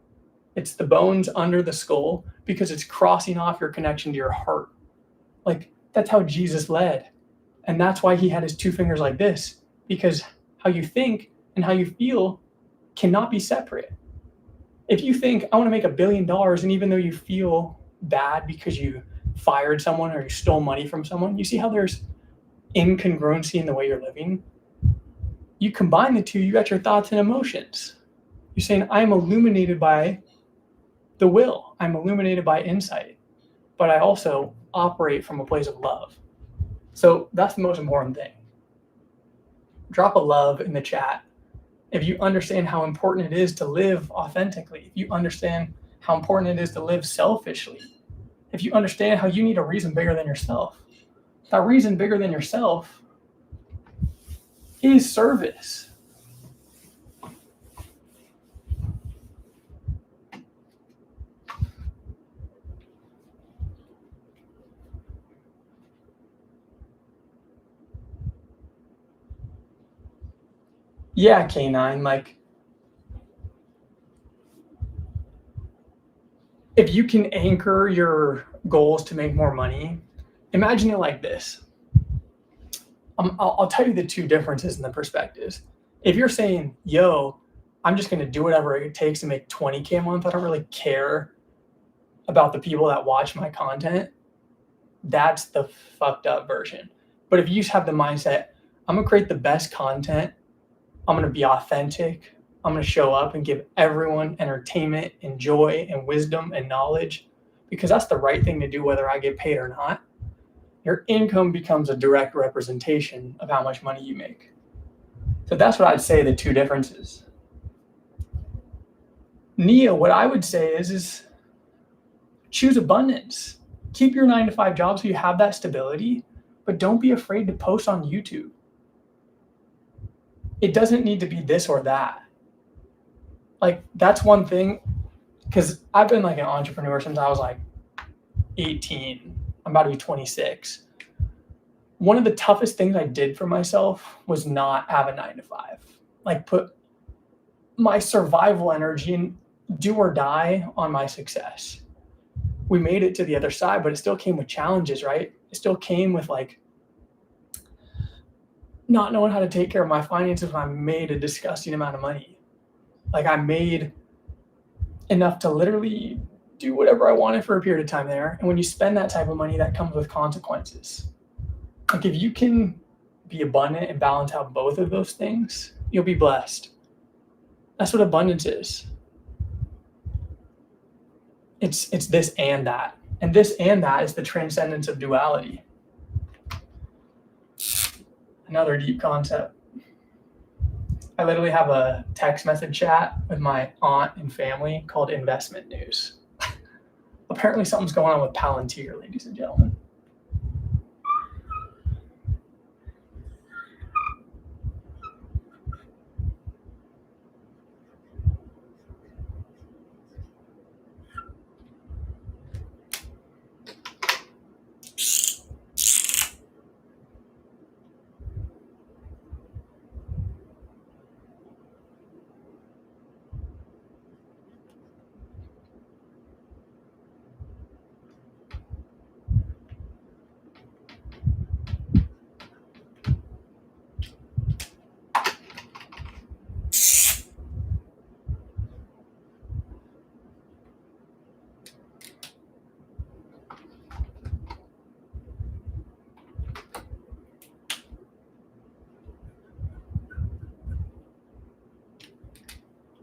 it's the bones under the skull because it's crossing off your connection to your heart. Like that's how Jesus led. And that's why he had his two fingers like this, because how you think and how you feel cannot be separate. If you think, I want to make $1 billion, and even though you feel bad because you fired someone or you stole money from someone, you see how there's incongruency in the way you're living? You combine the two, you got your thoughts and emotions. You're saying, I'm illuminated by the will, I'm illuminated by insight, but I also operate from a place of love. So that's the most important thing. Drop a love in the chat if you understand how important it is to live authentically, if you understand how important it is to live selfishly, if you understand how you need a reason bigger than yourself. That reason bigger than yourself is service. Yeah, K9, like, if you can anchor your goals to make more money, imagine it like this. I'll tell you the two differences in the perspectives. If you're saying, yo, I'm just going to do whatever it takes to make 20K a month, I don't really care about the people that watch my content, that's the fucked up version. But if you just have the mindset, I'm going to create the best content, I'm going to be authentic, I'm going to show up and give everyone entertainment and joy and wisdom and knowledge, because that's the right thing to do whether I get paid or not, your income becomes a direct representation of how much money you make. So that's what I'd say the two differences. Nia, what I would say is choose abundance. Keep your 9-to-5 job so you have that stability, but don't be afraid to post on YouTube. It doesn't need to be this or that. Like, that's one thing, because I've been like an entrepreneur since I was like 18. I'm about to be 26. One of the toughest things I did for myself was not have a 9-to-5. Like, put my survival energy and do or die on my success. We made it to the other side, but it still came with challenges, right? It still came with like not knowing how to take care of my finances when I made a disgusting amount of money. Like, I made enough to literally do whatever I wanted for a period of time there. And when you spend that type of money, that comes with consequences. Like, if you can be abundant and balance out both of those things, you'll be blessed. That's what abundance is. It's this and that. And this and that is the transcendence of duality. Another deep concept. I literally have a text message chat with my aunt and family called Investment News. Apparently something's going on with Palantir, ladies and gentlemen.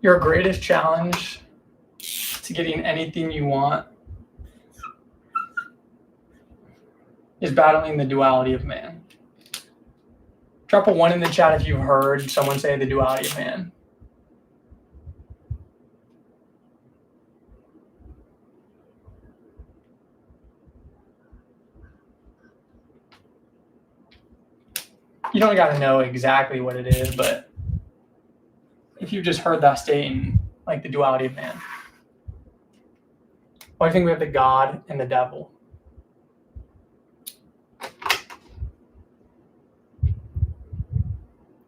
Your greatest challenge to getting anything you want is battling the duality of man. Drop a 1 in the chat if you've heard someone say the duality of man. You don't got to know exactly what it is, but if you've just heard that statement, like the duality of man. Well, I think we have the God and the devil.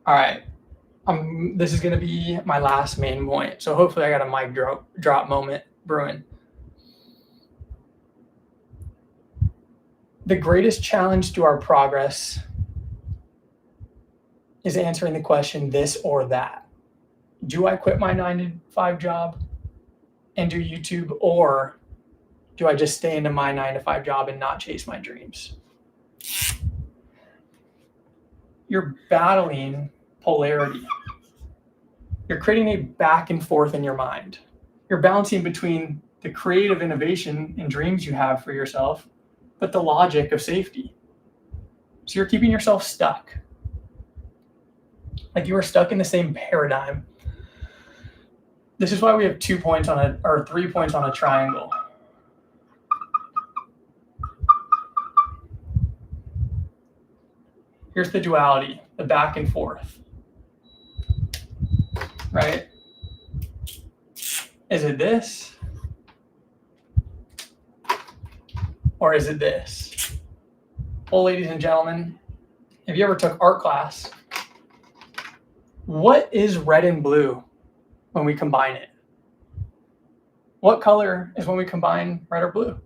All right. This is going to be my last main point. So hopefully I got a mic drop moment brewing. The greatest challenge to our progress is answering the question, this or that. Do I quit my 9-to-5 job and do YouTube, or do I just stay into my 9-to-5 job and not chase my dreams? You're battling polarity. You're creating a back and forth in your mind. You're balancing between the creative innovation and dreams you have for yourself, but the logic of safety. So you're keeping yourself stuck. Like you are stuck in the same paradigm. This is why we have 2 points on or 3 points on a triangle. Here's the duality, the back and forth. Right? Is it this? Or is it this? Well, ladies and gentlemen, if you ever took art class, what is red and blue when we combine it? What color is when we combine red or blue?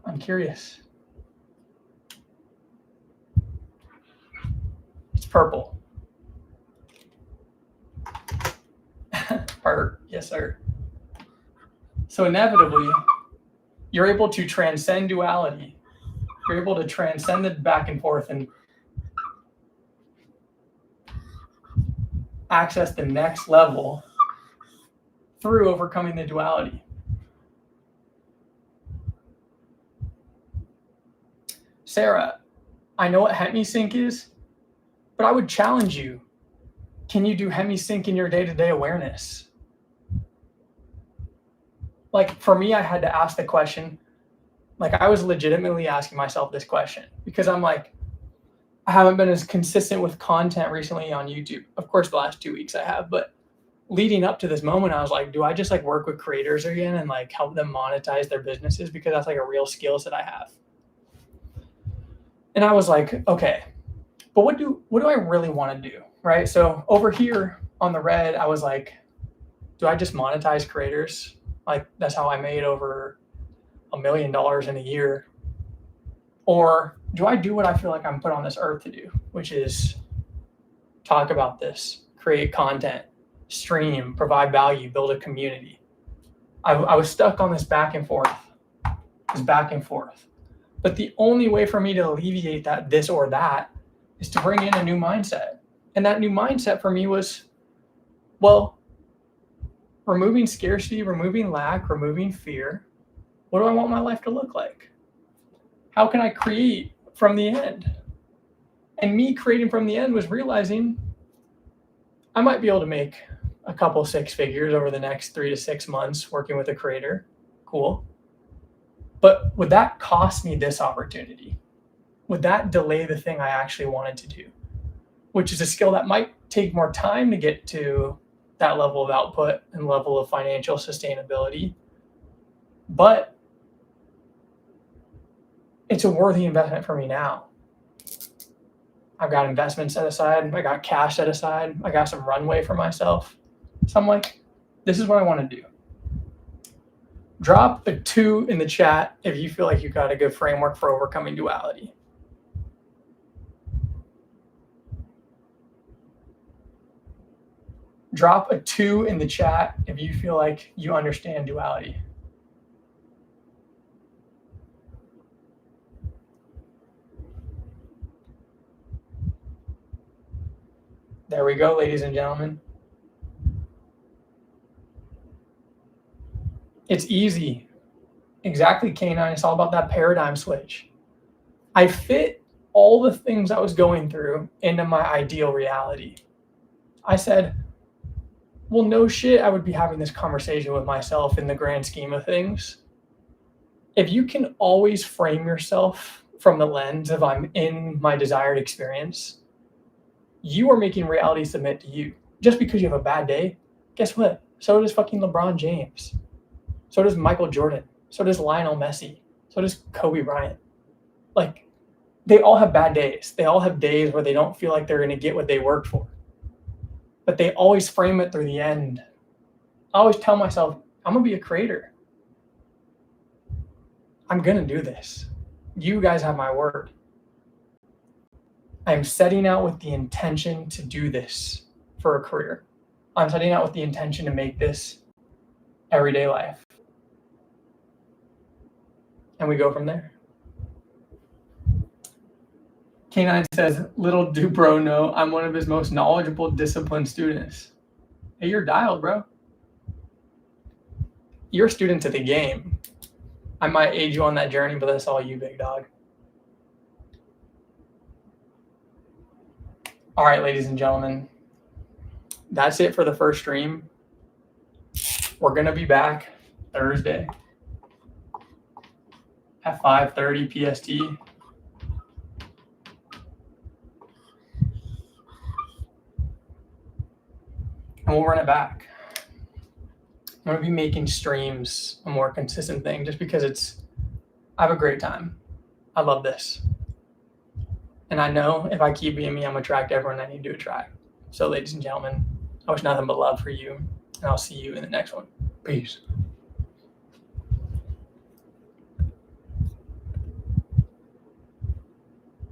I'm curious. It's purple. Art, yes, sir. So inevitably, you're able to transcend duality. You're able to transcend the back and forth and access the next level through overcoming the duality. Sarah, I know what HemiSync is, but I would challenge you. Can you do HemiSync in your day-to-day awareness? Like for me, I had to ask the question, like I was legitimately asking myself this question because I'm like, I haven't been as consistent with content recently on YouTube. Of course, the last 2 weeks I have, but leading up to this moment, I was like, do I just like work with creators again and like help them monetize their businesses? Because that's like a real skills that I have. And I was like, okay, but what do I really want to do? Right. So over here on the red, I was like, do I just monetize creators? Like that's how I made over $1 million in a year. Or do I do what I feel like I'm put on this earth to do, which is talk about this, create content, stream, provide value, build a community. I was stuck on this back and forth, But the only way for me to alleviate that this or that is to bring in a new mindset. And that new mindset for me was, well, removing scarcity, removing lack, removing fear. What do I want my life to look like? How can I create from the end? And me creating from the end was realizing I might be able to make a couple 6 figures over the next 3 to 6 months working with a creator. Cool. But would that cost me this opportunity? Would that delay the thing I actually wanted to do? Which is a skill that might take more time to get to that level of output and level of financial sustainability. But it's a worthy investment for me now. I've got investments set aside. I got cash set aside. I got some runway for myself. So I'm like, this is what I want to do. Drop a 2 in the chat if you feel like you got a good framework for overcoming duality. Drop a 2 in the chat if you feel like you understand duality. There we go, ladies and gentlemen. It's easy. Exactly, K9. It's all about that paradigm switch. I fit all the things I was going through into my ideal reality. I said, well, no shit, I would be having this conversation with myself in the grand scheme of things. If you can always frame yourself from the lens of I'm in my desired experience, you are making reality submit to you. Just because you have a bad day, guess what? So does fucking LeBron James. So does Michael Jordan. So does Lionel Messi. So does Kobe Bryant. Like, they all have bad days. They all have days where they don't feel like they're going to get what they worked for. But they always frame it through the end. I always tell myself, I'm going to be a creator. I'm going to do this. You guys have my word. I am setting out with the intention to do this for a career. I'm setting out with the intention to make this everyday life. And we go from there. K9 says, little do bro know I'm one of his most knowledgeable, disciplined students. Hey, you're dialed, bro. You're a student to the game. I might aid you on that journey, but that's all you, big dog. All right, ladies and gentlemen, that's it for the first stream. We're going to be back Thursday at 5:30 PST. And we'll run it back. I'm going to be making streams a more consistent thing just because I have a great time. I love this. And I know if I keep being me, I'm going to attract everyone I need to attract. So, ladies and gentlemen, I wish nothing but love for you. And I'll see you in the next one. Peace.